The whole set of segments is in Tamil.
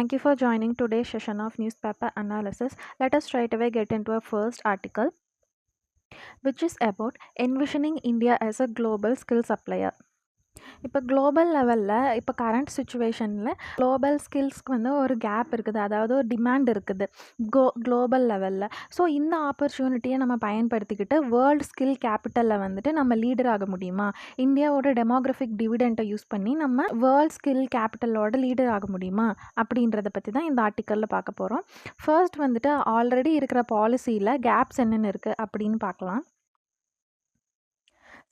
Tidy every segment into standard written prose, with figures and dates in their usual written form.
Thank you for joining today's session of newspaper analysis. Let us straight away get into our first article, which is about envisioning India as a global skill supplier. இப்போ குளோபல் லெவலில் இப்போ கரண்ட் சுச்சுவேஷனில் குளோபல் ஸ்கில்ஸ்க்கு வந்து ஒரு கேப் இருக்குது, அதாவது ஒரு டிமாண்ட் இருக்குது குளோபல் லெவலில். ஸோ இந்த ஆப்பர்ச்சுனிட்டியை நம்ம பயன்படுத்திக்கிட்டு வேர்ல்டு ஸ்கில் கேபிட்டலில் வந்துட்டு நம்ம லீடர் ஆக முடியுமா? இந்தியாவோட டெமோக்ராஃபிக் டிவிடெண்ட்டை யூஸ் பண்ணி நம்ம வேர்ல்டு ஸ்கில் கேபிட்டலோட லீடர் ஆக முடியுமா அப்படின்றத பற்றி தான் இந்த ஆர்டிக்கலில் பார்க்க போகிறோம். ஃபர்ஸ்ட் வந்துட்டு ஆல்ரெடி இருக்கிற பாலிசியில் கேப்ஸ் என்னென்ன இருக்குது அப்படின்னு பார்க்கலாம்.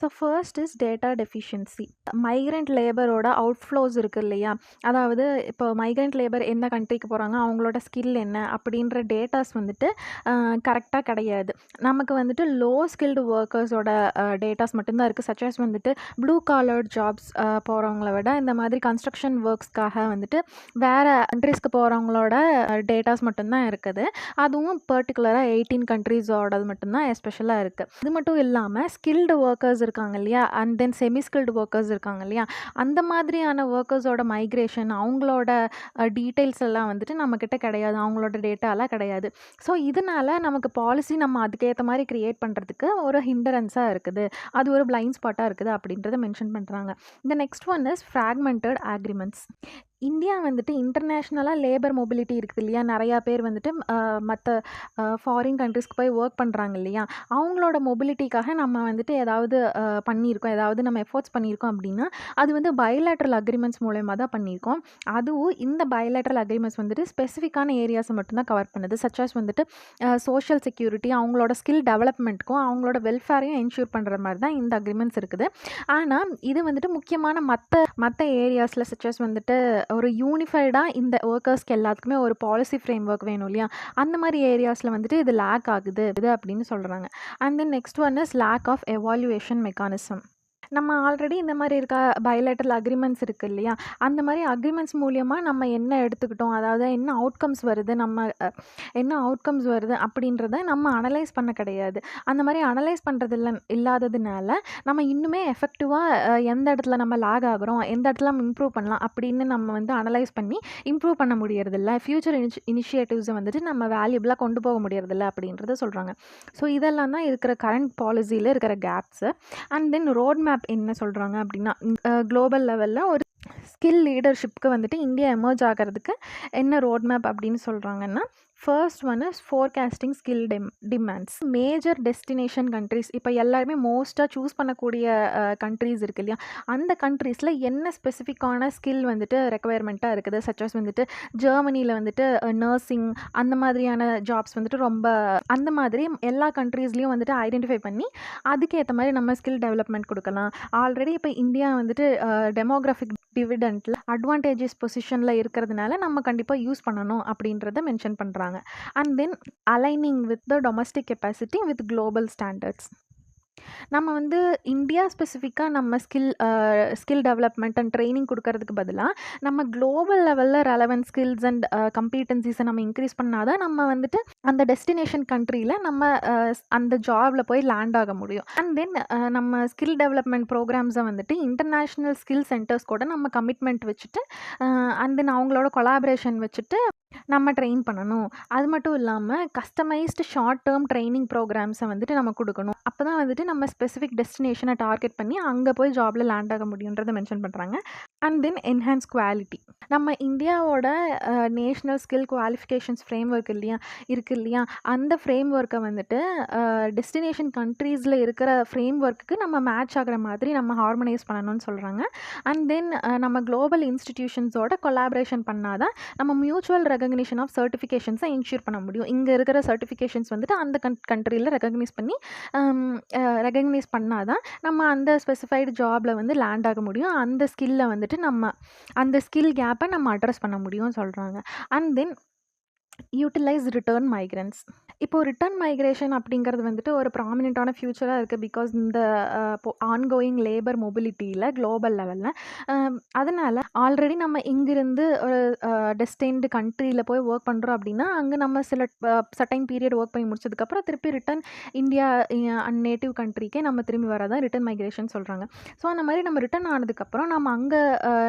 So first is data deficiency. Migrant லேபரோட அவுட்ஃப்ளோஸ் இருக்குது இல்லையா, அதாவது இப்போ மைக்ரண்ட் லேபர் எந்த கண்ட்ரிக்கு போகிறாங்க, அவங்களோட ஸ்கில் என்ன அப்படின்ற டேட்டாஸ் வந்துட்டு கரெக்டாக கிடையாது. நமக்கு வந்துட்டு லோ ஸ்கில்டு ஒர்க்கர்ஸோட டேட்டாஸ் மட்டும்தான் இருக்குது. சச்சஸ் வந்துட்டு ப்ளூ காலர்ட் ஜாப்ஸ் போகிறவங்கள விட இந்த மாதிரி கன்ஸ்ட்ரக்ஷன் ஒர்க்ஸ்க்காக வந்துட்டு வேறு கண்ட்ரிஸ்க்கு போகிறவங்களோட டேட்டாஸ் மட்டும்தான் இருக்குது. அதுவும் பர்டிகுலராக 18 கண்ட்ரீஸோடது மட்டும்தான் எஸ்பெஷலாக இருக்குது. இது மட்டும் இல்லாமல் ஸ்கில்டு ஒர்க்கர்ஸ் இருக்காங்க இல்லையா, and then semi skilled workers இருக்காங்க இல்லையா, அந்த மாதிரியான ஒர்க்கர்ஸோட மைக்ரேஷன், அவங்களோட டீட்டெயில்ஸ் எல்லாம் வந்துட்டு நம்மக்கிட்ட கிடையாது, அவங்களோட டேட்டாலாம் கிடையாது. ஸோ இதனால நமக்கு பாலிசி நம்ம அதுக்கேற்ற மாதிரி க்ரியேட் பண்ணுறதுக்கு ஒரு ஹிண்டரன்ஸாக இருக்குது, அது ஒரு பிளைண்ட் ஸ்பாட்டாக இருக்குது அப்படின்றத மென்ஷன் பண்ணுறாங்க. இந்த next one is fragmented agreements. India வந்துட்டு இன்டர்நேஷ்னலாக லேபர் மொபிலிட்டி இருக்குது இல்லையா, நிறையா பேர் வந்துட்டு மற்ற ஃபாரின் கண்ட்ரிஸ்க்கு போய் ஒர்க் பண்ணுறாங்க இல்லையா, அவங்களோட மொபிலிட்டிக்காக நம்ம வந்துட்டு ஏதாவது பண்ணியிருக்கோம், ஏதாவது நம்ம எஃபோர்ட்ஸ் பண்ணியிருக்கோம் அப்படின்னா அது வந்து பைலேட்ரல் அக்ரிமெண்ட்ஸ் மூலயமா தான் பண்ணியிருக்கோம். அதுவும் இந்த பைலேட்ரல் அக்ரிமெண்ட்ஸ் வந்துட்டு ஸ்பெசிஃபிக்கான ஏரியாஸை மட்டும்தான் கவர் பண்ணுது. சச்சாஸ் வந்துட்டு சோஷியல் செக்யூரிட்டி, அவங்களோட ஸ்கில் டெவலப்மெண்ட்டுக்கும் அவங்களோட வெல்ஃபேரையும் என்ஷூர் பண்ணுற மாதிரி தான் இந்த அக்ரிமெண்ட்ஸ் இருக்குது. ஆனால் இது வந்துட்டு முக்கியமான மற்ற ஏரியாஸில் சச்சஸ் வந்துட்டு ஒரு யூனிஃபைடாக இந்த ஒர்க்கர்ஸ்க்கு எல்லாத்துக்குமே ஒரு பாலிசி ஃப்ரேம் ஒர்க் வேணும் இல்லையா, அந்த மாதிரி ஏரியாஸில் வந்துட்டு இது லேக் ஆகுது அப்படின்னு சொல்கிறாங்க. And then next one is lack of evaluation mechanism. நம்ம ஆல்ரெடி இந்த மாதிரி இருக்க பைலேட்ரல் அக்ரிமெண்ட்ஸ் இருக்குது இல்லையா, அந்த மாதிரி அக்ரிமெண்ட்ஸ் மூலியமாக நம்ம என்ன எடுத்துக்கிட்டோம், அதாவது என்ன அவுட்கம்ஸ் வருது, என்ன அவுட்கம்ஸ் வருது அப்படின்றத நம்ம அனலைஸ் பண்ண கிடையாது. அந்த மாதிரி அனலைஸ் பண்ணுறது இல்லாததுனால நம்ம இன்னுமே எஃபெக்டிவாக எந்த இடத்துல நம்ம லேக் ஆகிறோம், எந்த இடத்துல நம்ம இம்ப்ரூவ் பண்ணலாம் அப்படின்னு நம்ம வந்து அனலைஸ் பண்ணி இம்ப்ரூவ் பண்ண முடியறதில்ல, ஃப்யூச்சர் இனிஷியேட்டிவ்ஸை வந்துட்டு நம்ம வேல்யூபிளாக கொண்டு போக முடியறதில்ல அப்படின்றத சொல்கிறாங்க. ஸோ இதெல்லாம் தான் இருக்கிற கரண்ட் பாலிசியில் இருக்கிற caps. And then road map என்ன சொல்கிறாங்க அப்படின்னா, குளோபல் லெவலில் ஒரு ஸ்கில் லீடர்ஷிப்க்கு வந்துட்டு இந்தியா எமர்ஜ் ஆகிறதுக்கு என்ன ரோட் மேப் அப்படின்னு சொல்கிறாங்கன்னா, first one is forecasting skill demands. Major destination countries, இப்போ எல்லாருமே மோஸ்ட்டாக சூஸ் பண்ணக்கூடிய கண்ட்ரிஸ் இருக்குது இல்லையா, அந்த கண்ட்ரீஸில் என்ன ஸ்பெசிஃபிக்கான ஸ்கில் வந்துட்டு ரெக்குவயர்மெண்ட்டாக இருக்குது. சச்சஸ் வந்துட்டு ஜெர்மனியில் வந்துட்டு நர்சிங் அந்த மாதிரியான ஜாப்ஸ் வந்துட்டு ரொம்ப, அந்த மாதிரி எல்லா கண்ட்ரீஸ்லேயும் வந்துட்டு ஐடென்டிஃபை பண்ணி அதுக்கேற்ற மாதிரி நம்ம ஸ்கில் டெவலப்மெண்ட் கொடுக்கலாம். ஆல்ரெடி இப்போ இந்தியா வந்துட்டு டெமோக்ராஃபிக் டிவிடெண்ட்டில் அட்வான்டேஜஸ் பொசிஷனில் இருக்கிறதுனால நம்ம கண்டிப்பாக யூஸ் பண்ணணும் அப்படின்றத மென்ஷன் பண்ணுறாங்க. And then aligning with the domestic capacity with global standards. நம்ம வந்து இந்தியா ஸ்பெசிஃபிக்காக நம்ம ஸ்கில் டெவலப்மெண்ட் அண்ட் ட்ரைனிங் கொடுக்கறதுக்கு பதிலாக நம்ம குளோபல் லெவலில் ரெலவென்ட் ஸ்கில்ஸ் அண்ட் கம்பீட்டன்சிஸை நம்ம இன்க்ரீஸ் பண்ணால் தான் நம்ம வந்துட்டு அந்த டெஸ்டினேஷன் கண்ட்ரியில் நம்ம அந்த ஜாபில் போய் லேண்ட் ஆக முடியும். அண்ட் தென் நம்ம ஸ்கில் டெவலப்மெண்ட் ப்ரோக்ராம்ஸை வந்துட்டு இன்டர்நேஷ்னல் ஸ்கில் சென்டர்ஸ் கூட நம்ம கமிட்மெண்ட் வச்சுட்டு அண்ட் தென் அவங்களோட கொலாபரேஷன் வச்சுட்டு நம்ம ட்ரெயின் பண்ணணும். அது மட்டும் இல்லாமல் கஸ்டமைஸ்டு ஷார்ட் டேர்ம் ட்ரைனிங் ப்ரோக்ராம்ஸை வந்துட்டு நம்ம கொடுக்கணும். அப்போ தான் வந்துட்டு நம்ம ஸ்பெசிஃபிக் டெஸ்டினேஷனை டார்கெட் பண்ணி அங்கே போய் ஜாபில் லேண்ட் ஆக முடியுன்றதை மென்ஷன் பண்ணுறாங்க. And then enhance quality. நம்ம இந்தியாவோட national skill qualifications frame work இருக்குது இல்லையா, அந்த ஃப்ரேம் ஒர்க்கை வந்துட்டு டெஸ்டினேஷன் கண்ட்ரீஸில் இருக்கிற ஃப்ரேம் ஒர்க்குக்கு நம்ம மேட்ச் ஆகிற மாதிரி நம்ம ஹார்மனைஸ் பண்ணணும்னு சொல்கிறாங்க. அண்ட் தென் நம்ம குளோபல் இன்ஸ்டிடியூஷன்ஸோட கொலாபரேஷன் பண்ணால் தான் நம்ம மியூச்சுவல் ரெகக்னிஷன் ஆஃப் சர்டிஃபிகேஷன்ஸை இன்ஷூர் பண்ண முடியும். இங்கே இருக்கிற சர்டிஃபிகேஷன்ஸ் வந்துட்டு அந்த கண்ட்ரியில் ரெகக்னைஸ் பண்ணால் தான் நம்ம அந்த ஸ்பெசிஃபைடு ஜாபில் வந்து லேண்ட் ஆக முடியும். அந்த ஸ்கில்லை வந்துட்டு நம்ம அந்த ஸ்கில் கேப்பை நம்ம அட்ரஸ் பண்ண முடியும்னு சொல்கிறாங்க. And then utilise return migrants. இப்போ ரிட்டர்ன் மைக்ரேஷன் அப்படிங்கிறது வந்துட்டு ஒரு ப்ராமினென்ட்டான ஃபியூச்சரா இருக்கு. பிகாஸ் இந்த ஆன்கோயிங் லேபர் மொபிலிட்டியில குளோபல் லெவல்ல. அதனால ஆல்ரெடி நம்ம இங்கிருந்து ஒரு டெஸ்டைன்டு கண்ட்ரியில போய் ஒர்க் பண்றோம் அப்படின்னா, அங்க நம்ம சில சர்டைன் பீரியட் ஒர்க் பண்ணி முடிச்சதுக்கப்புறம் திருப்பி ரிட்டர்ன் இந்தியா நேட்டிவ் கண்ட்ரிக்கே நம்ம திரும்பி வரதான் ரிட்டர்ன் மைக்ரேஷன் சொல்றாங்க. ஸோ அந்த மாதிரி நம்ம ரிட்டர்ன் ஆனதுக்கப்புறம் நம்ம அங்க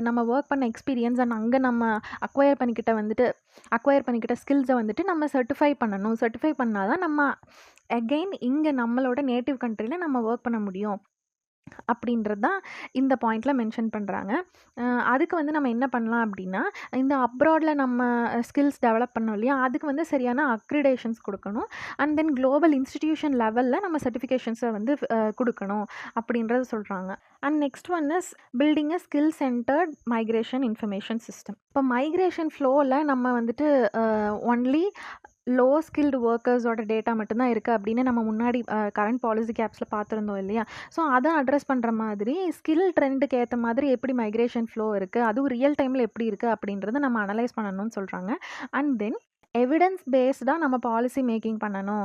நம்ம ஒர்க் பண்ண எக்ஸ்பீரியன்ஸ் அண்ட் அங்க நம்ம அக்வயர் பண்ணிக்கிட்ட ஸ்கில்ஸை வந்துட்டு நம்ம சர்டிஃபை பண்ணணும். சர்டிஃபை பண்ணா தான் நம்ம அகெயின் இங்க நம்மளோட நேட்டிவ் கண்ட்ரில நம்ம ஒர்க் பண்ண முடியும். அப்படின்றது தான் இந்த பாயிண்ட்ல மென்ஷன் பண்றாங்க. அதுக்கு வந்து நம்ம என்ன பண்ணலாம் அப்படின்னா, இந்த அப்ராட்ல நம்ம ஸ்கில்ஸ் டெவலப் பண்ணோம் இல்லையா? அதுக்கு வந்து சரியான அக்ரிடேஷன்ஸ் குடுக்கணும். அண்ட் தென் குளோபல் இன்ஸ்டிடியூஷன் லெவல்ல நம்ம சர்டிஃபிகேஷன்ஸை வந்து குடுக்கணும் அப்படின்றத சொல்றாங்க. And next one is building a skill centred migration information system. இப்போ மைக்ரேஷன் ஃப்ளோவில் நம்ம வந்துட்டு ஒன்லி லோ ஸ்கில்டு ஒர்க்கர்ஸோட டேட்டா மட்டும்தான் இருக்குது அப்படின்னு நம்ம முன்னாடி கரண்ட் பாலிசி கேப்ஸில் பார்த்துருந்தோம் இல்லையா? ஸோ அதை அட்ரஸ் பண்ணுற மாதிரி ஸ்கில் ட்ரெண்டுக்கு ஏற்ற மாதிரி எப்படி மைக்ரேஷன் ஃப்ளோ இருக்குது, அதுவும் ரியல் டைமில் எப்படி இருக்குது அப்படின்றத நம்ம அனலைஸ் பண்ணணும்னு சொல்கிறாங்க. அண்ட் தென் எவிடன்ஸ் பேஸ்டாக நம்ம பாலிசி மேக்கிங் பண்ணணும்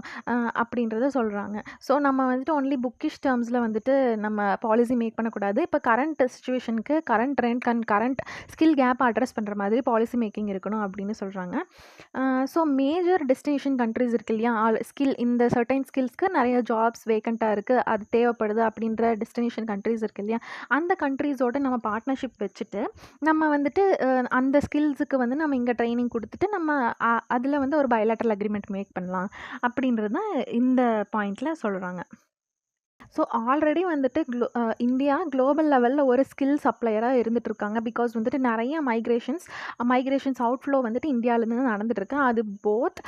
அப்படின்றத சொல்கிறாங்க. ஸோ நம்ம வந்துட்டு ஒன்லி புக்கிஷ் டேர்ம்ஸில் வந்துட்டு நம்ம பாலிசி மேக் பண்ணக்கூடாது. இப்போ கரண்ட் சிச்சுவேஷனுக்கு current trend and current skill gap address பண்ணுற மாதிரி பாலிசி மேக்கிங் இருக்கணும் அப்படின்னு சொல்கிறாங்க. ஸோ மேஜர் டெஸ்டினேஷன் கண்ட்ரிஸ் இருக்கு இல்லையா? இந்த சர்டைன் ஸ்கில்ஸ்க்கு நிறைய ஜாப்ஸ் வேக்கண்ட்டாக இருக்குது, அது தேவைப்படுது அப்படின்ற டெஸ்டினேஷன் கண்ட்ரிஸ் இருக்கு இல்லையா? அந்த கண்ட்ரிஸோட நம்ம பார்ட்னர்ஷிப் வச்சுட்டு நம்ம வந்துட்டு அந்த ஸ்கில்ஸுக்கு வந்து நம்ம இங்கே ட்ரைனிங் கொடுத்துட்டு நம்ம அதில் வந்து ஒரு பைலேட்டரல் அக்ரிமெண்ட் மேக் பண்ணலாம் அப்படின்றது தான் இந்த பாயிண்டில் சொல்கிறாங்க. ஸோ ஆல்ரெடி வந்துட்டு இந்தியா குளோபல் லெவலில் ஒரு ஸ்கில் சப்ளையராக இருந்துகிட்ருக்காங்க. பிகாஸ் வந்துட்டு நிறைய மைக்ரேஷன்ஸ் அவுட்ஃப்ளோ வந்துட்டு இந்தியாவிலேருந்து நடந்துகிட்ருக்கு. அது போத்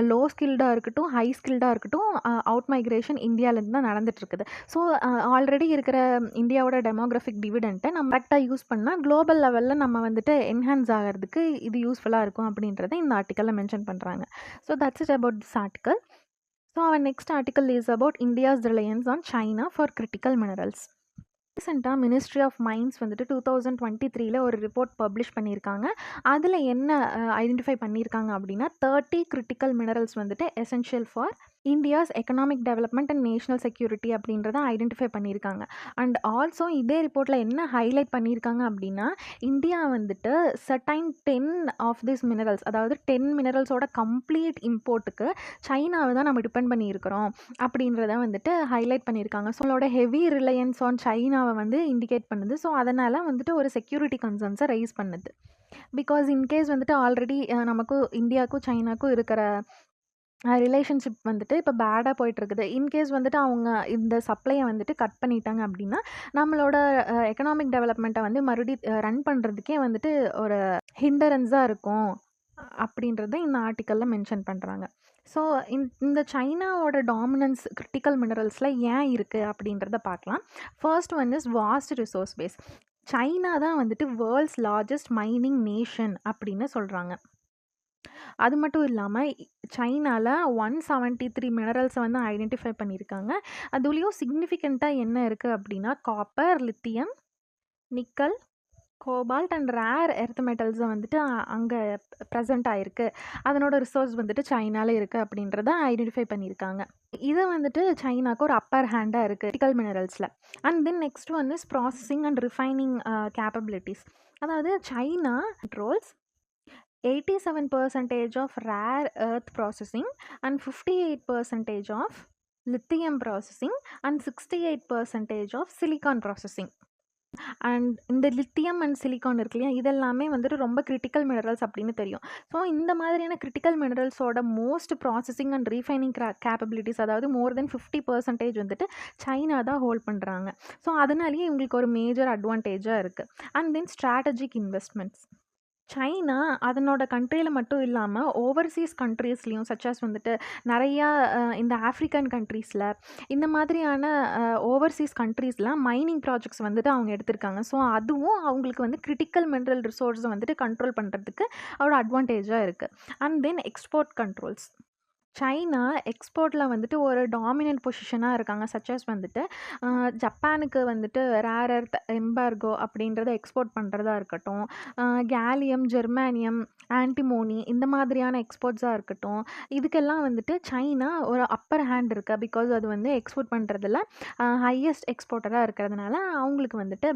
லோ ஸ்கில்டாக இருக்கட்டும், ஹை ஸ்கில்டாக இருக்கட்டும், அவுட் மைக்ரேஷன் இந்தியாவிலேருந்து தான் நடந்துகிட்ருக்குது. ஸோ ஆல்ரெடி இருக்கிற இந்தியாவோட டெமோக்ராஃபிக் டிவிடெண்ட்டை நம்ம கரெக்டாக யூஸ் பண்ணால் குளோபல் லெவலில் நம்ம வந்துட்டு என்ஹான்ஸ் ஆகிறதுக்கு இது யூஸ்ஃபுல்லாக இருக்கும் அப்படின்றத இந்த ஆர்டிக்கலில் மென்ஷன் பண்ணுறாங்க. So that's it about this article. So our next article is about India's reliance on China for critical minerals. ரீசெண்டாக மினிஸ்ட்ரி ஆஃப் மைன்ஸ் வந்துட்டு 2023 ஒரு ரிப்போர்ட் பப்ளிஷ் பண்ணியிருக்காங்க. அதில் என்ன ஐடென்டிஃபை பண்ணியிருக்காங்க அப்படின்னா 30 கிரிட்டிக்கல் மினரல்ஸ் வந்துட்டு essential for India's economic development and national security அப்படின்றத ஐடென்டிஃபை பண்ணியிருக்காங்க. அண்ட் ஆல்சோ இதே ரிப்போர்ட்டில் என்ன ஹைலைட் பண்ணியிருக்காங்க அப்படின்னா, இந்தியா வந்துட்டு சர்டைன் 10 ஆஃப் திஸ் மினரல்ஸ், அதாவது 10 மினரல்ஸோட கம்ப்ளீட் இம்போர்ட்டுக்கு சைனாவை தான் நம்ம டிபெண்ட் பண்ணியிருக்கிறோம் அப்படின்றத வந்துட்டு ஹைலைட் பண்ணியிருக்காங்க. ஸோ நம்மளோட ஹெவி ரிலையன்ஸ் ஆன் சைனாவை வந்து இண்டிகேட் பண்ணுது. ஸோ அதனால் வந்துட்டு ஒரு செக்யூரிட்டி கன்சர்ன்ஸை ரைஸ் பண்ணுது. பிகாஸ் இன்கேஸ் வந்துட்டு ஆல்ரெடி நமக்கும் இந்தியாவுக்கும் சைனாக்கும் இருக்கிற ரிலேஷன்ஷிப் வந்துட்டு இப்போ பேடாக போயிட்டுருக்குது. இன்கேஸ் வந்துட்டு அவங்க இந்த சப்ளையை வந்துட்டு கட் பண்ணிட்டாங்க அப்படின்னா நம்மளோட எக்கனாமிக் டெவலப்மெண்ட்டை வந்து மறுபடியும் ரன் பண்ணுறதுக்கே வந்துட்டு ஒரு ஹிண்டரன்ஸாக இருக்கும் அப்படின்றத இந்த ஆர்டிக்கலில் மென்ஷன் பண்ணுறாங்க. ஸோ இந்த சைனாவோட டாமினன்ஸ் கிரிட்டிக்கல் மினரல்ஸில் ஏன் இருக்குது அப்படின்றத பார்க்கலாம். First one is vast resource base. China தான் வந்துட்டு வேர்ல்ட்ஸ் லார்ஜஸ்ட் மைனிங் நேஷன் அப்படின்னு சொல்கிறாங்க. அது மட்டும் இல்லாமல் சைனாவில் 173 மினரல்ஸை வந்து ஐடென்டிஃபை பண்ணியிருக்காங்க. அதுலேயும் சிக்னிஃபிகண்ட்டாக என்ன இருக்குது அப்படின்னா copper, lithium, nickel, cobalt and rare earth மெட்டல்ஸை வந்துட்டு அங்கே ப்ரெசென்ட் ஆகிருக்கு. அதனோட ரிசோர்ஸ் வந்துட்டு சைனாவில் இருக்குது அப்படின்றத ஐடென்டிஃபை பண்ணியிருக்காங்க. இது வந்துட்டு சைனாக்கு ஒரு அப்பர் ஹேண்டாக இருக்குது கிரிட்டிக்கல் மினரல்ஸில். And then next one is processing and refining capabilities. அதாவது China controls 87% of rare earth processing and 58% of lithium processing and 68% of silicon processing. And இந்த லித்தியம் அண்ட் சிலிக்கான் இருக்கு இல்லையா, இதெல்லாமே வந்துட்டு ரொம்ப கிரிட்டிக்கல் மினரல்ஸ் அப்படின்னு தெரியும். ஸோ இந்த மாதிரியான கிரிட்டிக்கல் மினரல்ஸோட most processing and refining capabilities, அதாவது மோர் தென் 50% வந்துட்டு சைனா தான் ஹோல்ட் பண்ணுறாங்க. ஸோ அதனாலேயே இவங்களுக்கு ஒரு மேஜர் அட்வான்டேஜாக இருக்குது. And then strategic investments. China அதனோட கண்ட்ரியில் மட்டும் இல்லாமல் ஓவர்சீஸ் கண்ட்ரீஸ்லேயும் சச்சாஸ் வந்துட்டு நிறையா இந்த ஆஃப்ரிக்கன் கண்ட்ரீஸில் இந்த மாதிரியான ஓவர்சீஸ் கண்ட்ரீஸில் மைனிங் ப்ராஜெக்ட்ஸ் வந்துட்டு அவங்க எடுத்திருக்காங்க. ஸோ அதுவும் அவங்களுக்கு வந்து கிரிட்டிக்கல் மினரல் ரிசோர்ஸை வந்துட்டு கண்ட்ரோல் பண்ணுறதுக்கு ஒரு அட்வான்டேஜாக இருக்குது. And then export controls. China எக்ஸ்போர்ட்ல வந்துட்டு ஒரு டாமினன்ட் பொசிஷனா இருக்காங்க. சச்சஸ் வந்துட்டு ஜப்பானுக்கு வந்துட்டு ரேர் எர்த் எம்பார்கோ அப்படின்றத எக்ஸ்போர்ட் பண்றதா இருக்கட்டும், கேலியம், ஜெர்மானியம், ஆன்டிமோனி இந்த மாதிரியான எக்ஸ்போர்ட்ஸா இருக்கட்டும். இதுக்கெல்லாம் வந்துட்டு சைனா ஒரு அப்பர் ஹேண்ட் இருக்கு. பிகாஸ் அது வந்து எக்ஸ்போர்ட் பண்றதுல ஹையஸ்ட் எக்ஸ்போர்ட்டரா இருக்கிறதுனால அவங்களுக்கு வந்துட்டு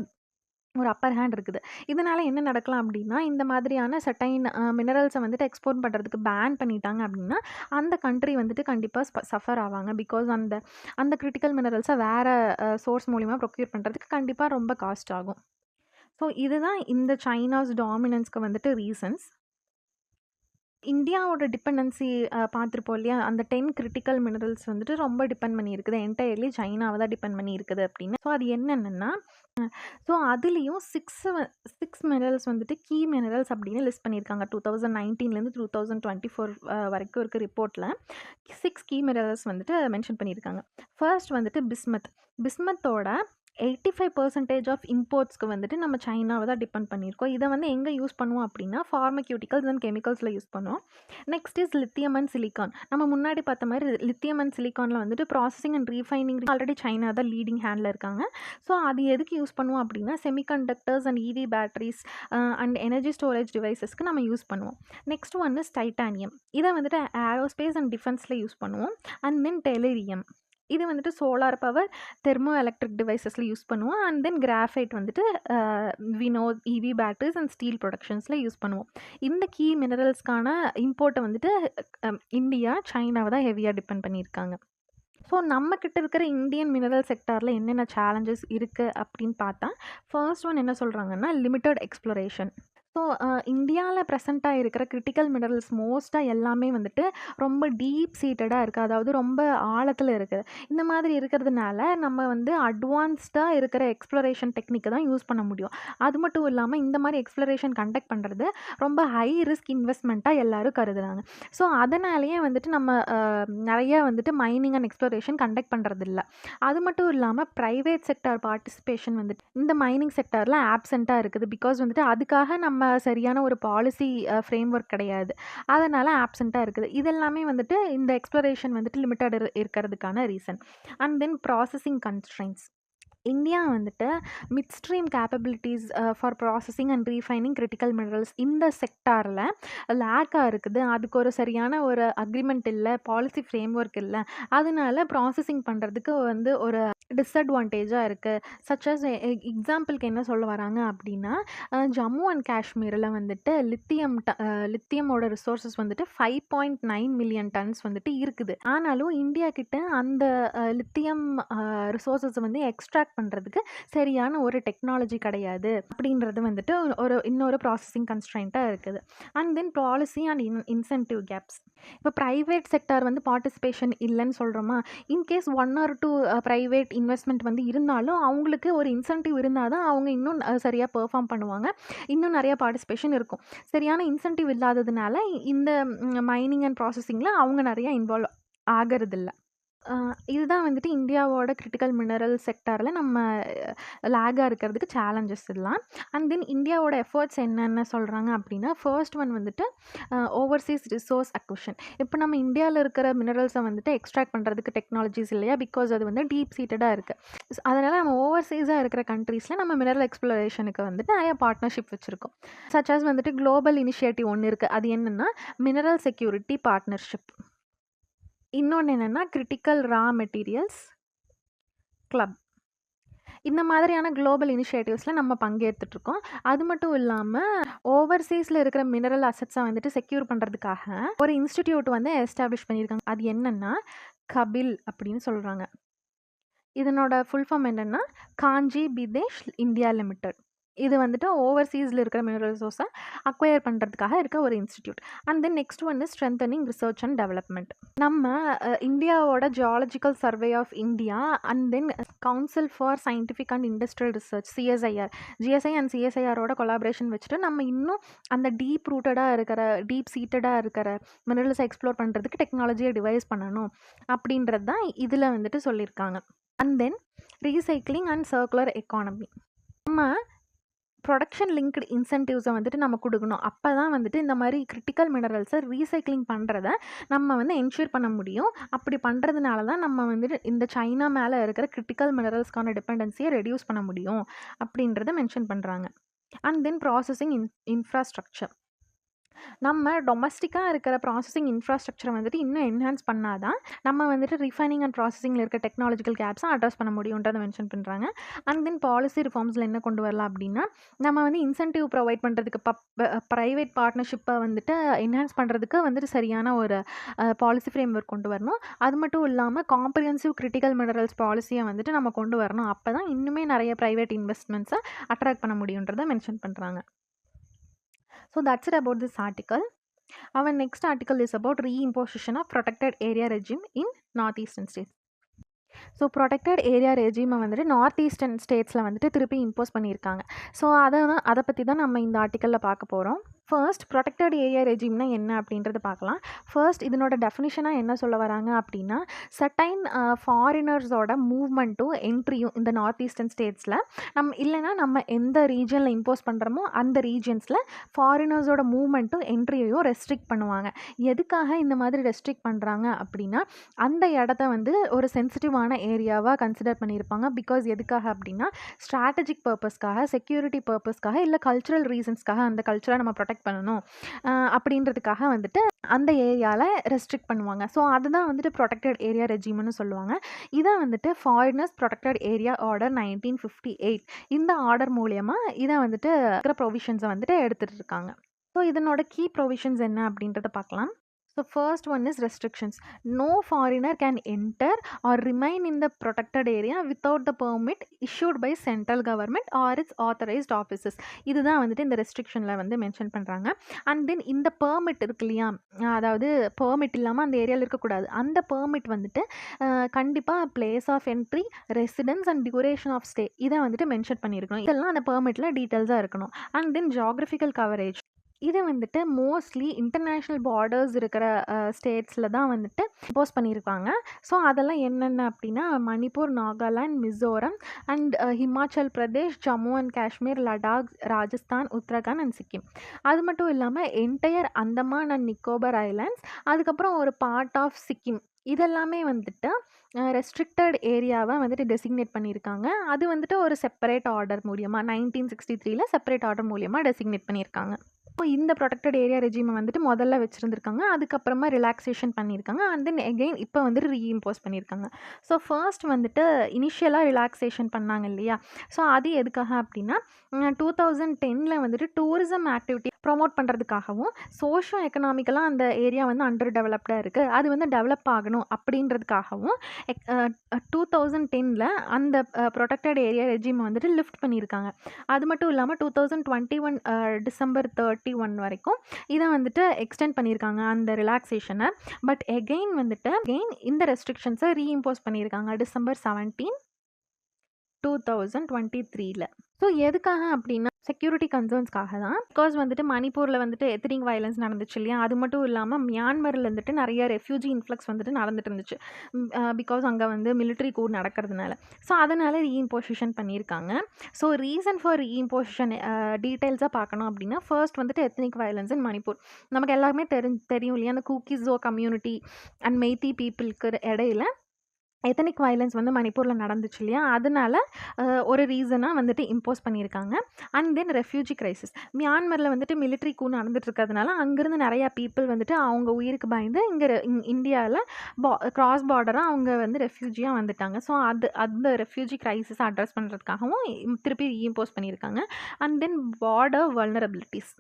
ஒரு அப்பர் ஹேண்ட் இருக்குது. இதனால என்ன நடக்கலாம் அப்படின்னா, இந்த மாதிரியான சர்டைன் மினரல்ஸை வந்துட்டு எக்ஸ்போர்ட் பண்ணுறதுக்கு பேன் பண்ணிட்டாங்க அப்படின்னா, அந்த கண்ட்ரி வந்துட்டு கண்டிப்பாக சஃபர் ஆவாங்க. பிகாஸ் அந்த அந்த கிரிட்டிக்கல் மினரல்ஸை வேறு சோர்ஸ் மூலிமா ப்ரொக்யூர் பண்ணுறதுக்கு கண்டிப்பாக ரொம்ப காஸ்ட் ஆகும். ஸோ இதுதான் இந்த சைனாஸ் டாமினன்ஸ்க்கு வந்துட்டு ரீசன்ஸ். இந்தியாவோட டிபெண்டன்சி பார்த்துருப்போம் இல்லையா? அந்த 10 கிரிட்டிக்கல் மினரல்ஸ் வந்துட்டு ரொம்ப டிபெண்ட் பண்ணி இருக்குது. என்டையர்லி சைனாவை தான் டிபெண்ட் பண்ணி இருக்குது அப்படின்னு. ஸோ அது என்னென்னா, ஸோ அதுலேயும் 6 மினரல்ஸ் வந்துட்டு கீ மினரல்ஸ் அப்படின்னு லிஸ்ட் பண்ணியிருக்காங்க. 2019லேருந்து 2024 வரைக்கும் இருக்க ரிப்போர்ட்டில் 6 கீ மினரல்ஸ் வந்துட்டு மென்ஷன் பண்ணியிருக்காங்க. ஃபர்ஸ்ட் வந்துட்டு பிஸ்மத்தோட 85% ஆஃப் இம்போர்ட்ஸ்க்கு வந்துட்டு நம்ம சைனாவை தான் டிபெண்ட் பண்ணியிருக்கோம். இதை வந்து எங்கே யூஸ் பண்ணுவோம் அப்படின்னா, ஃபார்மக்யூட்டிக்கல்ஸ் அண்ட் கெமிக்கல்ஸில் யூஸ் பண்ணுவோம். Next is lithium and silicon. நம்ம முன்னாடி பார்த்த மாதிரி லித்தியம் அண்ட் சிலிக்கானில் வந்துட்டு processing and refining already China தான் லீடிங் ஹேண்டில் இருக்காங்க. ஸோ அது எதுக்கு யூஸ் பண்ணுவோம் அப்படின்னா, semiconductors and EV batteries and energy storage டிவைசஸ்க்கு நம்ம யூஸ் பண்ணுவோம். Next one is titanium. இதை வந்துட்டு ஏரோஸ்பேஸ் அண்ட் டிஃபென்ஸில் யூஸ் பண்ணுவோம். And then tellurium. இது வந்துட்டு சோலார் பவர், தெர்மோ எலக்ட்ரிக் டிவைசஸில் யூஸ் பண்ணுவோம். அண்ட் தென் கிராஃபைட் வந்துட்டு வினோத் இவி பேட்டரிஸ் அண்ட் ஸ்டீல் ப்ரொடக்ஷன்ஸில் யூஸ் பண்ணுவோம். இந்த கீ மினரல்ஸ்க்கான இம்போர்ட்டை வந்துட்டு இந்தியா சைனாவை தான் ஹெவியாக டிபெண்ட் பண்ணியிருக்காங்க. ஸோ நம்மக்கிட்ட இருக்கிற இந்தியன் மினரல் செக்டாரில் என்னென்ன சேலஞ்சஸ் இருக்குது அப்படின்னு பார்த்தா, ஃபர்ஸ்ட் ஒன் என்ன சொல்கிறாங்கன்னா, லிமிட்டட் எக்ஸ்ப்ளோரேஷன். ஸோ இந்தியாவில் ப்ரெசண்ட்டாக இருக்கிற கிரிட்டிக்கல் மினரல்ஸ் மோஸ்ட்டாக எல்லாமே வந்துட்டு ரொம்ப டீப் சீட்டடாக இருக்குது. அதாவது ரொம்ப ஆழத்தில் இருக்குது. இந்த மாதிரி இருக்கிறதுனால நம்ம வந்து அட்வான்ஸ்டாக இருக்கிற எக்ஸ்ப்ளோரேஷன் டெக்னிக்கை தான் யூஸ் பண்ண முடியும். அது மட்டும் இல்லாமல் இந்த மாதிரி எக்ஸ்ப்ளோரேஷன் கண்டக்ட் பண்ணுறது ரொம்ப ஹை ரிஸ்க் இன்வெஸ்ட்மெண்ட்டாக எல்லோரும் கருதுகிறாங்க. ஸோ அதனாலேயே வந்துட்டு நம்ம நிறைய வந்துட்டு மைனிங் அண்ட் எக்ஸ்ப்ளோரேஷன் கண்டக்ட் பண்ணுறதில்ல. அது மட்டும் இல்லாமல் ப்ரைவேட் செக்டார் பார்ட்டிசிபேஷன் வந்துட்டு இந்த மைனிங் செக்டாரில் ஆப்சண்ட்டாக இருக்குது. பிகாஸ் வந்துட்டு அதுக்காக நம்ம சரியான ஒரு பாலிசி ஃப்ரேம் ஒர்க் கிடையாது. அதனால் ஆப்சண்ட்டாக இருக்குது. இதெல்லாமே வந்துட்டு இந்த எக்ஸ்ப்ளோரேஷன் வந்துட்டு லிமிட்டட் இருக்கிறதுக்கான reason. And then processing constraints. India வந்துட்டு midstream capabilities for processing and refining critical minerals இந்த செக்டாரில் லேக்காக இருக்குது. அதுக்கு ஒரு சரியான ஒரு அக்ரிமெண்ட் இல்லை, பாலிசி ஃப்ரேம் ஒர்க் இல்லை. அதனால ப்ராசஸிங் பண்ணுறதுக்கு வந்து ஒரு டிஸ்அட்வான்டேஜாக இருக்குது. சச்சஸ் எக்ஸாம்பிளுக்கு என்ன சொல்ல வராங்க அப்படின்னா, ஜம்மு அண்ட் காஷ்மீரில் வந்துட்டு லித்தியமோட ரிசோர்ஸஸ் வந்துட்டு 5.9 மில்லியன் டன்ஸ் வந்துட்டு இருக்குது. ஆனாலும் இந்தியா கிட்ட அந்த லித்தியம் ரிசோர்ஸஸ் வந்து எக்ஸ்ட்ராக்ட் பண்ணுறதுக்கு சரியான ஒரு டெக்னாலஜி கிடையாது அப்படின்றது வந்துட்டு இன்னொரு ப்ராசஸிங் கன்ஸ்ட்ரெயின்ட்டாக இருக்குது. And then policy and incentive gaps. இப்போ ப்ரைவேட் செக்டார் வந்து பார்ட்டிசிபேஷன் இல்லைன்னு சொல்கிறோமா, இன்கேஸ் 1 or 2 ப்ரைவேட் இன்வெஸ்ட்மெண்ட் வந்து இருந்தாலும் அவங்களுக்கு ஒரு இன்சென்டிவ் இருந்தால் தான் அவங்க இன்னும் சரியாக பெர்ஃபார்ம் பண்ணுவாங்க. இன்னும் நிறைய பார்ட்டிசிபேஷன் இருக்கும். சரியான இன்சென்டிவ் இல்லாததுனால இந்த மைனிங் அண்ட் ப்ராசஸிங்கில் அவங்க நிறையா இன்வால்வ் ஆகிறதில்ல. இதுதான் வந்துட்டு இந்தியாவோட கிரிட்டிக்கல் மினரல் செக்டாரில் நம்ம லேகாக இருக்கிறதுக்கு சேலஞ்சஸ் இதெல்லாம். அண்ட் தென் இந்தியாவோட எஃபர்ட்ஸ் என்னென்ன சொல்கிறாங்க அப்படின்னா, ஃபர்ஸ்ட் ஒன் வந்துட்டு ஓவர்சீஸ் ரிசோர்ஸ் அக்விஷன். இப்போ நம்ம இந்தியாவில் இருக்கிற மினரல்ஸை வந்துட்டு எக்ஸ்ட்ராக்ட் பண்ணுறதுக்கு டெக்னாலஜிஸ் இல்லையா, பிகாஸ் அது வந்து டீப் சீட்டடாக இருக்குது. அதனால் நம்ம ஓவர்சீஸாக இருக்கிற கண்ட்ரீஸில் நம்ம மினரல் எக்ஸ்ப்ளோரேஷனுக்கு வந்துட்டு நிறைய பார்ட்னர்ஷிப் வச்சுருக்கோம். சச்சாஸ் வந்துட்டு குளோபல் இனிஷியேட்டிவ் ஒன்று இருக்குது. அது என்னென்னா மினரல் செக்யூரிட்டி பார்ட்னர்ஷிப். இன்னொன்று என்னென்னா கிரிட்டிக்கல் ரா மெட்டீரியல்ஸ் கிளப். இந்த மாதிரியான குளோபல் இனிஷியேட்டிவ்ஸில் நம்ம பங்கேற்றுட்ருக்கோம். அது மட்டும் இல்லாமல் ஓவர்சீஸில் இருக்கிற மினரல் அசட்ஸை வந்துட்டு செக்யூர் பண்ணுறதுக்காக ஒரு இன்ஸ்டிடியூட் வந்து எஸ்டாப்ளிஷ் பண்ணியிருக்காங்க. அது என்னென்னா கபில் அப்படின்னு சொல்கிறாங்க. இதனோட ஃபுல் ஃபார்ம் என்னென்னா காஞ்சி பிதேஷ் இந்தியா லிமிடெட். இது வந்துட்டு ஓவர்சீஸில் இருக்கிற மினரல் ரிசோர்ஸை அக்வயர் பண்ணுறதுக்காக இருக்க ஒரு institute. And then next one is strengthening research and development. நம்ம இந்தியாவோட geological survey of India and then council for scientific and industrial research GSI and சிஎஸ்ஐஆரோட கொலாபரேஷன் வச்சுட்டு நம்ம இன்னும் அந்த டீப் ரூட்டடாக இருக்கிற டீப் சீட்டடாக இருக்கிற மினரல்ஸை எக்ஸ்ப்ளோர் பண்ணுறதுக்கு டெக்னாலஜியை டிவைஸ் பண்ணணும் அப்படின்றது தான் இதில் வந்துட்டு சொல்லியிருக்காங்க. And then recycling and circular economy. நம்ம ப்ரொடக்ஷன் லிங்க்டு இன்சென்டிவ்ஸை வந்துட்டு நம்ம கொடுக்கணும். அப்போ தான் வந்துட்டு இந்த மாதிரி கிரிட்டிக்கல் மினரல்ஸை ரீசைக்ளிங் பண்ணுறத நம்ம வந்து என்ஷூர் பண்ண முடியும். அப்படி பண்ணுறதுனால தான் நம்ம வந்துட்டு இந்த சைனா மேலே இருக்கிற கிரிட்டிக்கல் மினரல்ஸ்க்கான டிபெண்டன்சியை ரெடியூஸ் பண்ண முடியும் அப்படின்றத மென்ஷன் பண்ணுறாங்க. And then processing infrastructure. நம்ம டொமஸ்டிக்காக இருக்கிற ப்ராசஸிங் இன்ஃப்ராஸ்ட்ரக்சரை வந்துட்டு இன்னும் என்ஹான்ஸ் பண்ணாதான் நம்ம வந்துட்டு ரிஃபைனிங் அண்ட் ப்ராசஸிங்கில் இருக்க டெக்னாலஜிக்கல் கேப்ஸை அட்ரஸ் பண்ண முடியுன்றதை மென்ஷன் பண்ணுறாங்க. அண்ட் தென் பாலிசி ரிஃபார்ம்ஸில் என்ன கொண்டு வரலாம் அப்படின்னா, நம்ம வந்து இன்சென்டிவ் ப்ரொவைட் பண்ணுறதுக்கு ப்ரைவேட் பார்ட்னர்ஷிப்பை வந்துட்டு என்ஹான்ஸ் பண்ணுறதுக்கு வந்துட்டு சரியான ஒரு பாலிசி ஃப்ரேம் ஒர்க் கொண்டு வரணும். அது மட்டும் இல்லாமல் காம்ப்ரிஹென்சிவ் கிரிட்டிக்கல் மினரல்ஸ் பாலிசியை வந்துட்டு நம்ம கொண்டு வரணும். அப்போ தான் இன்னுமே நிறைய ப்ரைவேட் இன்வெஸ்ட்மெண்ட்ஸை அட்ராக்ட் பண்ண முடியுன்றதை மென்ஷன் பண்ணுறாங்க. So that's it about this article. Our next article is about reimposition of protected area regime in northeastern states. So protected area ரெஜிமை வந்துட்டு நார்த் ஈஸ்டர்ன் ஸ்டேட்ஸில் வந்துட்டு திருப்பி இம்போஸ் பண்ணியிருக்காங்க. ஸோ அதை பற்றி தான் நம்ம இந்த ஆர்டிக்கலில் பார்க்க போகிறோம். ஃபர்ஸ்ட் ப்ரொடெக்டட் ஏரியா ரெஜிம்னா என்ன அப்படின்றத பார்க்கலாம். ஃபர்ஸ்ட் இதனோட டெஃபினிஷனாக என்ன சொல்ல வராங்க அப்படின்னா, சர்டைன் ஃபாரினர்ஸோட மூவ்மெண்ட்டும் என்ட்ரியும் இந்த நார்த் ஈஸ்டர்ன் ஸ்டேட்ஸில் இல்லைனா நம்ம எந்த ரீஜனில் இம்போஸ் பண்ணுறோமோ அந்த ரீஜன்ஸில் ஃபாரினர்ஸோட மூவ்மெண்ட்டும் என்ட்ரியையும் ரெஸ்ட்ரிக்ட் பண்ணுவாங்க. எதுக்காக இந்த மாதிரி ரெஸ்ட்ரிக்ட் பண்ணுறாங்க அப்படின்னா, அந்த இடத்த வந்து ஒரு சென்சிட்டிவான ஏரியாவாக கன்சிடர் பண்ணியிருப்பாங்க. பிகாஸ் எதுக்காக அப்படின்னா, ஸ்ட்ராட்டஜிக் பர்பஸ்க்காக, செக்யூரிட்டி பர்பஸ்க்காக, இல்லை கல்ச்சுரல் ரீசன்ஸ்க்காக அந்த கல்ச்சரை நம்ம ப்ரொடெக்ட் பண்ணணும் அப்படின்றதுக்காக வந்துட்டு அந்த ஏரியாவில் ரெஸ்ட்ரிக்ட் பண்ணுவாங்க. ஸோ அதுதான் வந்துட்டு ப்ரொடெக்டட் ஏரியா ரெஜிம்னு சொல்லுவாங்க. இதை வந்துட்டு ஃபாரினர்ஸ் ப்ரொடெக்டட் ஏரியா ஆர்டர் 1958 இந்த ஆர்டர் மூலியமாக இதை வந்துட்டு இருக்கிற ப்ரொவிஷன்ஸை வந்துட்டு எடுத்துகிட்டு இருக்காங்க. ஸோ இதனோட கீ ப்ரொவிஷன்ஸ் என்ன அப்படின்றத பார்க்கலாம். So first one is restrictions. No foreigner can enter or remain in the protected area without the permit issued by central government or its authorized offices. இதுதான் வந்துட்டு இந்த ரெஸ்ட்ரிக்ஷனில் வந்து மென்ஷன் பண்ணுறாங்க. அண்ட் தென் இந்த பெர்மிட் இருக்கு இல்லையா, அதாவது பெர்மிட் இல்லாமல் அந்த ஏரியாவில் இருக்கக்கூடாது. அந்த பெர்மிட் வந்துட்டு கண்டிப்பாக place of entry, residence and duration of stay இதை வந்துட்டு மென்ஷன் பண்ணியிருக்கணும். இதெல்லாம் அந்த பெர்மிட்டில் டீட்டெயில்ஸாக இருக்கணும். அண்ட் தென் ஜியாகிரபிக்கல் கவரேஜ் இது வந்துட்டு மோஸ்ட்லி இன்டர்நேஷ்னல் பார்டர்ஸ் இருக்கிற ஸ்டேட்ஸில் தான் வந்துட்டு இம்போஸ் பண்ணியிருக்காங்க. ஸோ அதெல்லாம் என்னென்ன அப்படின்னா, Manipur, Nagaland, Mizoram and Himachal Pradesh, Jammu and Kashmir, Ladakh, Rajasthan, Uttarakhand and Sikkim. அது மட்டும் இல்லாமல் entire Andaman and Nicobar islands, அதுக்கப்புறம் ஒரு பார்ட் ஆஃப் சிக்கிம், இதெல்லாமே வந்துட்டு ரெஸ்ட்ரிக்டட் ஏரியாவை வந்துட்டு டெசிக்னேட் பண்ணியிருக்காங்க. அது வந்துட்டு ஒரு செப்பரேட் ஆர்டர் மூலியமாக 1963 செப்பரேட் ஆர்டர் மூலியமாக டெசிக்னேட் பண்ணியிருக்காங்க. இப்போ இந்த ப்ரொடெக்டட் ஏரியா ரெஜிமை வந்துட்டு முதல்ல வச்சுருந்துருக்காங்க, அதுக்கப்புறமா ரிலாக்ஸேஷன் பண்ணியிருக்காங்க. அண்ட் தென் எகெயின் இப்போ வந்துட்டு ரீஇம்போஸ் பண்ணியிருக்காங்க. ஸோ ஃபர்ஸ்ட் வந்துட்டு இனிஷியலாக ரிலாக்ஸேஷன் பண்ணாங்க இல்லையா, ஸோ அது எதுக்காக அப்படின்னா 2010 வந்துட்டு டூரிசம் ஆக்டிவிட்டி ப்ரொமோட் பண்ணுறதுக்காகவும், சோஷியோ எக்கனாமிக்கலாக அந்த ஏரியா வந்து அண்டர் டெவலப்டாக இருக்குது, அது வந்து டெவலப் ஆகணும் அப்படின்றதுக்காகவும் 2010 அந்த ப்ரொடெக்டட் ஏரியா ரெஜிமை வந்துட்டு லிஃப்ட் பண்ணியிருக்காங்க. அது மட்டும் இல்லாமல் 2021 டிசம்பர் 31 வரைக்கும் இதை வந்துட்டு எக்ஸ்டெண்ட் பண்ணியிருக்காங்க அந்த ரிலாக்ஸேஷனை. பட் எகெயின் வந்துட்டு இந்த ரெஸ்ட்ரிக்ஷன்ஸை ரீஇம்போஸ் பண்ணியிருக்காங்க டிசம்பர் 17, 2023. ஸோ எதுக்காக அப்படின்னா செக்யூரிட்டி கன்சர்ன்ஸ்க்காக தான். பிகாஸ் வந்துட்டு மணிப்பூரில் வந்துட்டு எத்னிக் வயலன்ஸ் நடந்துச்சு இல்லையா, அது மட்டும் இல்லாமல் மியான்மரில் வந்துட்டு நிறைய ரெஃப்யூஜி இன்ஃப்ளக்ஸ் வந்துட்டு நடந்துட்டு இருந்துச்சு. பிகாஸ் அங்கே வந்து மிலிட்ரி கூ நடக்கிறதுனால. ஸோ அதனால் ரீஇம்போசிஷன் பண்ணியிருக்காங்க. ஸோ ரீசன் ஃபார் ரீஇம்போசிஷன் டீட்டெயில்ஸாக பார்க்கணும் அப்படின்னா, ஃபர்ஸ்ட் வந்துட்டு எத்னிக் வயலன்ஸ் இன் மணிப்பூர். நமக்கு எல்லாருமே தெரியும் இல்லையா, அந்த கூக்கிஸோ கம்யூனிட்டி அண்ட் மெய்தி பீப்புளுக்கு இடையில எத்தனிக் வயலன்ஸ் வந்து மணிப்பூரில் நடந்துச்சு இல்லையா, அதனால ஒரு ரீசனாக வந்துட்டு இம்போஸ் பண்ணியிருக்காங்க. And then refugee crisis. மியான்மரில் வந்துட்டு மிலிட்ரி கூ நடந்துட்டு இருக்கிறதுனால அங்கேருந்து நிறையா பீப்புள் வந்துட்டு அவங்க உயிருக்கு பயந்து இங்கே இந்தியாவில் கிராஸ் பார்டராக அவங்க வந்து ரெஃப்யூஜியாக வந்துட்டாங்க. ஸோ அந்த ரெஃப்யூஜி கிரைசிஸை அட்ரஸ் பண்ணுறதுக்காகவும் திருப்பி ரீஇம்போஸ் பண்ணியிருக்காங்க. And then border vulnerabilities.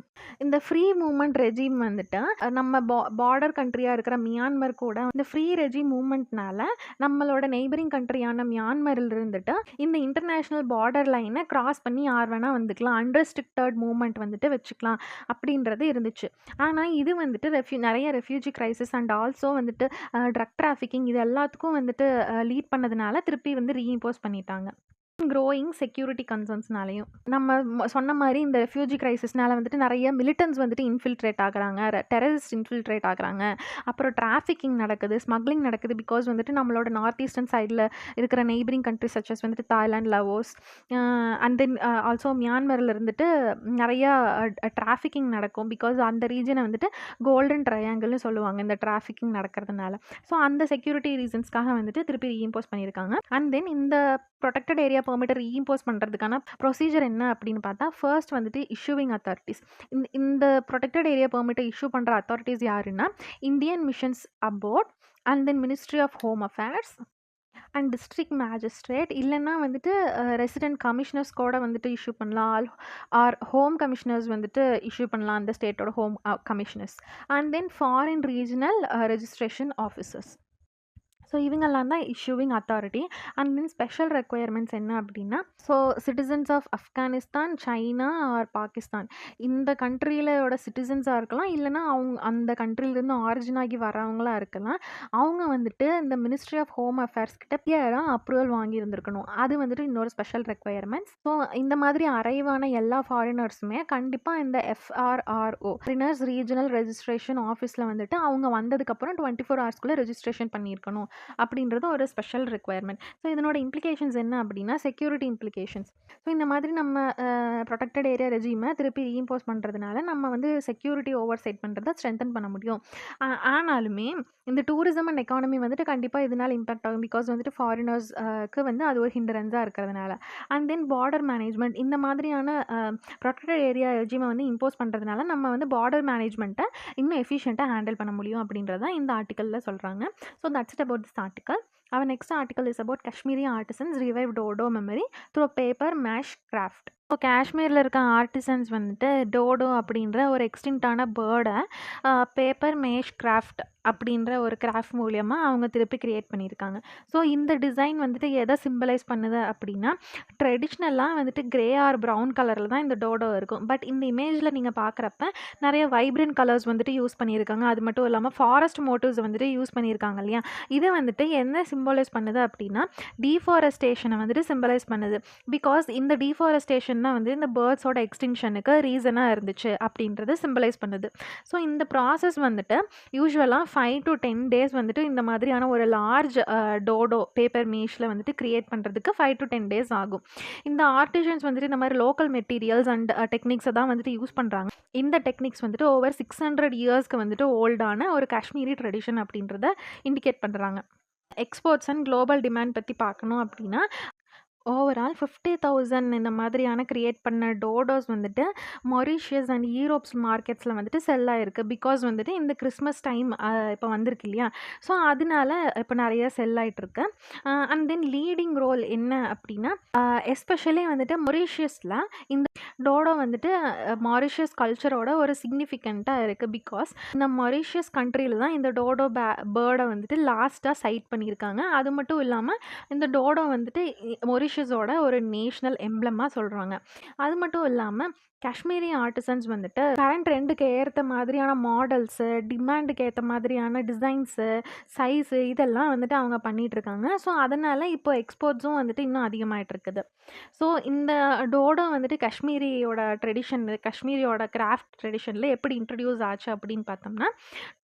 இந்த ஃப்ரீ மூவ்மெண்ட் ரெஜிம் வந்துட்டு நம்ம பார்டர் கண்ட்ரியாக இருக்கிற மியான்மர் கூட இந்த ஃப்ரீ ரெஜிம் மூவ்மெண்ட்னால நம்மளோட நெய்பரிங் கண்ட்ரியான மியான்மரில் இருந்துட்டு இந்த இன்டர்நேஷ்னல் பார்டர் லைனை கிராஸ் பண்ணி யார் வேணால் வந்துக்கலாம், அன்ரெஸ்ட்ரிக்டட் மூவ்மெண்ட் வந்துட்டு வச்சுக்கலாம் அப்படின்றது இருந்துச்சு. ஆனால் இது வந்துட்டு நிறைய ரெஃப்யூஜி கிரைசிஸ் அண்ட் ஆல்சோ வந்துட்டு ட்ரக் டிராஃபிக்கிங் இது எல்லாத்துக்கும் வந்துட்டு லீட் பண்ணதுனால திருப்பி வந்து ரீஇம்போஸ் பண்ணிட்டாங்க. க்ரோயிங் செக்யூரிட்டி கன்சர்ன்ஸ்னாலையும். நம்ம சொன்ன மாரி இந்த ரெஃப்யூஜி கிரைசிஸ்னால வந்துட்டு நெறைய மிலிட்டன்ட்ஸ் வந்துட்டு இன்ஃபில்ட்ரேட் ஆகுறாங்க. டெரரிஸ்ட் இன்ஃபில்ட்ரேட் ஆகுறாங்க. அப்புறம் டிராஃபிக்கிங் நடக்குது, ஸ்மக்லிங் நடக்குது. பிகாஸ் வந்துட்டு நம்மளோட நார்த் ஈஸ்டர்ன் சைட்ல இருக்கிற நெய்பரிங் கண்ட்ரிஸ் சச் அஸ் வந்துட்டு Thailand, Laos and then also மியான்மர்ல இருந்துட்டு நெறையா டிராஃபிக்கிங் நடக்கும். பிகாஸ் அந்த ரீஜன வந்துட்டு கோல்டன் ட்ரையாங்கிள்னு சொல்லுவாங்க இந்த டிராஃபிக்கிங் நடக்கிறதுனால. ஸோ அந்த செக்யூரிட்டி ரீசன்ஸ்க்காக வந்துட்டு திருப்பி ரீஇம்போஸ் பண்ணியிருக்காங்க. அண்ட் தென் இந்த ப்ரொடெக்டட் ஏரியா பெர்மிட்டை ரீஇம்போஸ் பண்ணுறதுக்கான ப்ரொசீஜர் என்ன அப்படின்னு பார்த்தா, ஃபர்ஸ்ட் வந்துட்டு இஷ்யூவிங் அத்தாரிட்டிஸ். இந்த ப்ரொடெக்டட் ஏரியா பெர்மிட்டை இஷ்யூ பண்ணுற அத்தாரிட்டிஸ் யாருன்னா, Indian missions abroad and then ministry of home affairs and district magistrate, இல்லைன்னா வந்துட்டு ரெசிடென்ட் கமிஷனர்ஸ் கூட வந்துட்டு இஷ்யூ பண்ணலாம். ஆர் ஹோம் கமிஷனர்ஸ் வந்துட்டு இஷ்யூ பண்ணலாம், அந்த ஸ்டேட்டோட home commissioners. And then foreign regional registration officers. So இவங்கெல்லாம் தான் issuing authority. And then special requirements என்ன அப்படின்னா, so citizens of Afghanistan, China or Pakistan இந்த கண்ட்ரியிலோட சிட்டிசன்ஸாக இருக்கலாம், இல்லைனா அவங்க அந்த கண்ட்ரிலேருந்து ஆரிஜின் ஆகி வரவங்களாக இருக்கலாம். அவங்க வந்துட்டு இந்த மினிஸ்ட்ரி ஆஃப் ஹோம் அஃபேர்ஸ் கிட்ட பியராக அப்ரூவல் வாங்கியிருந்திருக்கணும். அது வந்துட்டு இன்னொரு ஸ்பெஷல் ரெக்குயர்மெண்ட்ஸ். ஸோ இந்த மாதிரி அரைவான எல்லா ஃபாரினர்ஸுமே கண்டிப்பாக இந்த FRRO ஃபாரினர்ஸ் ரீஜனல் ரெஜிஸ்ட்ரேஷன் ஆஃபீஸில் வந்துட்டு அவங்க வந்ததுக்கப்புறம் 24 ஹவர்ஸ்க்குள்ளே ரெஜிஸ்ட்ரேஷன் பண்ணியிருக்கணும் அப்படின்றது ஒரு ஸ்பெஷல் ரெக்குயர்மெண்ட். ஸோ இதனோட இம்ப்ளிகேஷன்ஸ் என்ன அப்படின்னா, செக்யூரிட்டி இம்ப்ளிகேஷன்ஸ். ஸோ இந்த மாதிரி நம்ம ப்ரொடெக்டட் ஏரியா ரெஜிமை திருப்பி ரீஇம்போஸ் பண்ணுறதுனால நம்ம வந்து செக்யூரிட்டி ஓவர் சைட் பண்ணுறதை ஸ்ட்ரென்தன் பண்ண முடியும். ஆனாலுமே இந்த டூரிசம் அண்ட் எக்கானமி வந்துட்டு கண்டிப்பாக இதனால் இம்பாக்ட் ஆகும். பிகாஸ் வந்துட்டு ஃபாரினர்ஸ்க்கு வந்து அது ஒரு ஹிண்டரன்ஸாக இருக்கிறதுனால. அண்ட் தென் பார்டர் மேனேஜ்மெண்ட், இந்த மாதிரியான ப்ரொடெக்டட் ஏரியா ரெஜிமை வந்து இம்போஸ் பண்ணுறதுனால நம்ம வந்து பார்டர் மேனேஜ்மெண்ட்டை இன்னும் எஃபிஷியண்ட்டாக ஹேண்டில் பண்ண முடியும் அப்படின்றத இந்த ஆர்டிக்கலில் சொல்கிறாங்க. So that's it about this article. Our next article is about Kashmiri artisans revive dodo memory through paper mash craft. இப்போ காஷ்மீரில் இருக்க ஆர்டிசன்ஸ் வந்துட்டு டோடோ அப்படின்ற ஒரு எக்ஸ்டிங்டான பேர்டை பேப்பர் மேஷ் கிராஃப்ட் அப்படின்ற ஒரு கிராஃப்ட் மூலியமாக அவங்க திருப்பி க்ரியேட் பண்ணியிருக்காங்க. ஸோ இந்த டிசைன் வந்துட்டு எதை சிம்பிளைஸ் பண்ணுது அப்படின்னா, ட்ரெடிஷ்னலாக வந்துட்டு கிரே ஆர் ப்ரௌன் கலரில் தான் இந்த டோடோ இருக்கும். பட் இந்த இமேஜில் நீங்கள் பார்க்குறப்ப நிறைய வைப்ரண்ட் கலர்ஸ் வந்துட்டு யூஸ் பண்ணியிருக்காங்க. அது மட்டும் இல்லாமல் ஃபாரஸ்ட் மோட்டிவ்ஸ் வந்துட்டு யூஸ் பண்ணியிருக்காங்க இல்லையா. இதை வந்துட்டு என்ன சிம்பிளைஸ் பண்ணுது அப்படின்னா, டீஃபாரஸ்டேஷனை வந்துட்டு சிம்பிளைஸ் பண்ணுது. பிகாஸ் இந்த டீஃபாரஸ்டேஷன் தான் வந்து இந்த பேர்ட்ஸோட எக்ஸ்டிங்ஷனுக்கு ரீசனாக இருந்துச்சு அப்படின்றது சிம்பிளைஸ் பண்ணுது. ஸோ இந்த ப்ராசஸ் வந்துட்டு யூஸ்வலாக 5 to 10 days வந்துட்டு இந்த மாதிரியான ஒரு லார்ஜ் டோடோ பேப்பர் மேஷில் வந்துட்டு க்ரியேட் பண்ணுறதுக்கு 5 to 10 days ஆகும். இந்த ஆர்டிஷன்ஸ் வந்துட்டு இந்த மாதிரி லோக்கல் மெட்டீரியல்ஸ் அண்ட் டெக்னிக்ஸை தான் வந்துட்டு யூஸ் பண்ணுறாங்க. இந்த டெக்னிக்ஸ் வந்துட்டு ஓவர் 600 இயர்ஸ்க்கு வந்துட்டு ஓல்டான ஒரு காஷ்மீரி ட்ரெடிஷன் அப்படின்றத இண்டிகேட் பண்ணுறாங்க. எக்ஸ்போர்ட்ஸ் அண்ட் குளோபல் டிமாண்ட் பற்றி பார்க்கணும் அப்படின்னா, ஓவரால் 50,000 இந்த மாதிரியான கிரியேட் பண்ண டோடோஸ் வந்துட்டு மொரீஷியஸ் அண்ட் யூரோப்ஸ் மார்க்கெட்ஸில் வந்துட்டு செல் ஆகிருக்கு. பிகாஸ் வந்துட்டு இந்த கிறிஸ்மஸ் டைம் இப்போ வந்திருக்கு இல்லையா. ஸோ அதனால இப்போ நிறைய செல் ஆகிட்டுருக்கு. அண்ட் தென் லீடிங் ரோல் என்ன அப்படின்னா, எஸ்பெஷலி வந்துட்டு மொரீஷியஸில் இந்த டோடோ வந்துட்டு மொரீஷியஸ் கல்ச்சரோட ஒரு சிக்னிஃபிகண்ட்டாக இருக்குது. பிகாஸ் இந்த மொரீஷியஸ் கண்ட்ரியில் தான் இந்த டோடோ பேர்டை வந்துட்டு லாஸ்ட்டாக சைட் பண்ணியிருக்காங்க. அது மட்டும் இல்லாமல் இந்த டோடோ வந்துட்டு மொரீஷியஸோட ஒரு நேஷ்னல் எம்ப்ளமாக சொல்கிறாங்க. அது மட்டும் இல்லாமல் காஷ்மீரி ஆர்டிசன்ஸ் வந்துட்டு கரண்ட் ட்ரெண்டுக்கு ஏற்ற மாதிரியான மாடல்ஸு, டிமாண்டுக்கு ஏற்ற மாதிரியான டிசைன்ஸு, சைஸு இதெல்லாம் வந்துட்டு அவங்க பண்ணிகிட்ருக்காங்க. ஸோ அதனால் இப்போ எக்ஸ்போர்ட்ஸும் வந்துட்டு இன்னும் அதிகமாகிட்டு இருக்குது. ஸோ இந்த டோடோ வந்துட்டு காஷ்மீரியோட ட்ரெடிஷன், காஷ்மீரியோட கிராஃப்ட் ட்ரெடிஷனில் எப்படி இன்ட்ரடியூஸ் ஆச்சு அப்படின்னு பார்த்தோம்னா,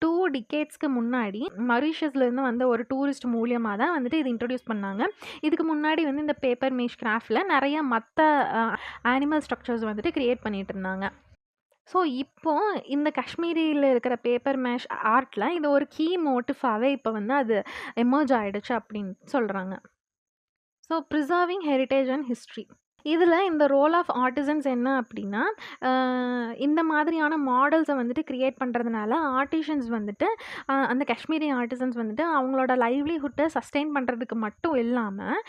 2 டிகேட்ஸ்க்கு முன்னாடி மொரீஷியஸ்லேருந்து வந்த ஒரு டூரிஸ்ட் மூலியமாக தான் வந்துட்டு இது இன்ட்ரடியூஸ் பண்ணாங்க. இதுக்கு முன்னாடி வந்து இந்த பேப்பர் மேஷ் கிராஃப்டில் நிறைய மற்ற அனிமல் ஸ்ட்ரக்சர்ஸ் வந்துட்டு க்ரியேட் பண்ணிகிட்டு இருந்தாங்க. ஸோ இப்போ இந்த காஷ்மீரியில் இருக்கிற பேப்பர் மேஷ் ஆர்ட்டில் இது ஒரு கீ மோட்டிஃபாகவே இப்போ வந்து அது எமர்ஜ் ஆகிடுச்சு அப்படின்னு சொல்கிறாங்க. So preserving heritage and history, இதில் இந்த ரோல் ஆஃப் ஆர்டிசன்ஸ் என்ன அப்படின்னா, இந்த மாதிரியான மாடல்ஸை வந்துட்டு க்ரியேட் பண்ணுறதுனால ஆர்டிஷன்ஸ் வந்துட்டு அந்த காஷ்மீரி ஆர்டிசன்ஸ் வந்துட்டு அவங்களோட லைவ்லிஹுட்டை சஸ்டெயின் பண்ணுறதுக்கு மட்டும் இல்லாமல்,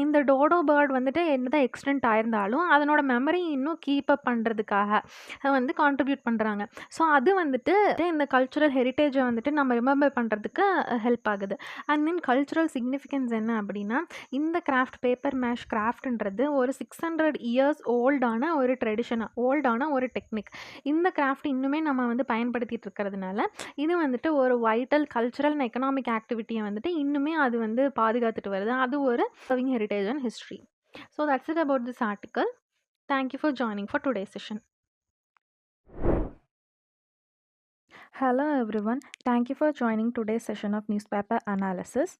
இந்த டோடோ பேர்ட் வந்துட்டு என்னதான் எக்ஸ்டெண்ட் ஆயிருந்தாலும் அதனோட மெமரி இன்னும் கீப் அப் பண்ணுறதுக்காக வந்து கான்ட்ரிபியூட் பண்ணுறாங்க. ஸோ அது வந்துட்டு இந்த கல்ச்சுரல் ஹெரிட்டேஜை வந்துட்டு நம்ம ரிமெம்பர் பண்ணுறதுக்கு ஹெல்ப் ஆகுது. அண்ட் தென் கல்ச்சுரல் சிக்னிஃபிகன்ஸ் என்ன அப்படின்னா, இந்த கிராஃப்ட் பேப்பர் மேஷ் கிராஃப்ட்ன்றது ஒரு 600 இயர்ஸ் ஓல்டான ஒரு ட்ரெடிஷனாக ஓல்டான ஒரு டெக்னிக். இந்த கிராஃப்ட் இன்னுமே நம்ம வந்து பயன்படுத்திகிட்டு இருக்கிறதுனால இது வந்துட்டு ஒரு வைட்டல் கல்ச்சுரல் அண்ட் எக்கனாமிக் ஆக்டிவிட்டியை வந்துட்டு இன்னுமே அது வந்து பாதுகாத்துட்டு வருது. அது ஒரு living heritage and history. So that's it about this article. Thank you for joining for today's session. Hello everyone. Thank you for joining today's session of newspaper analysis.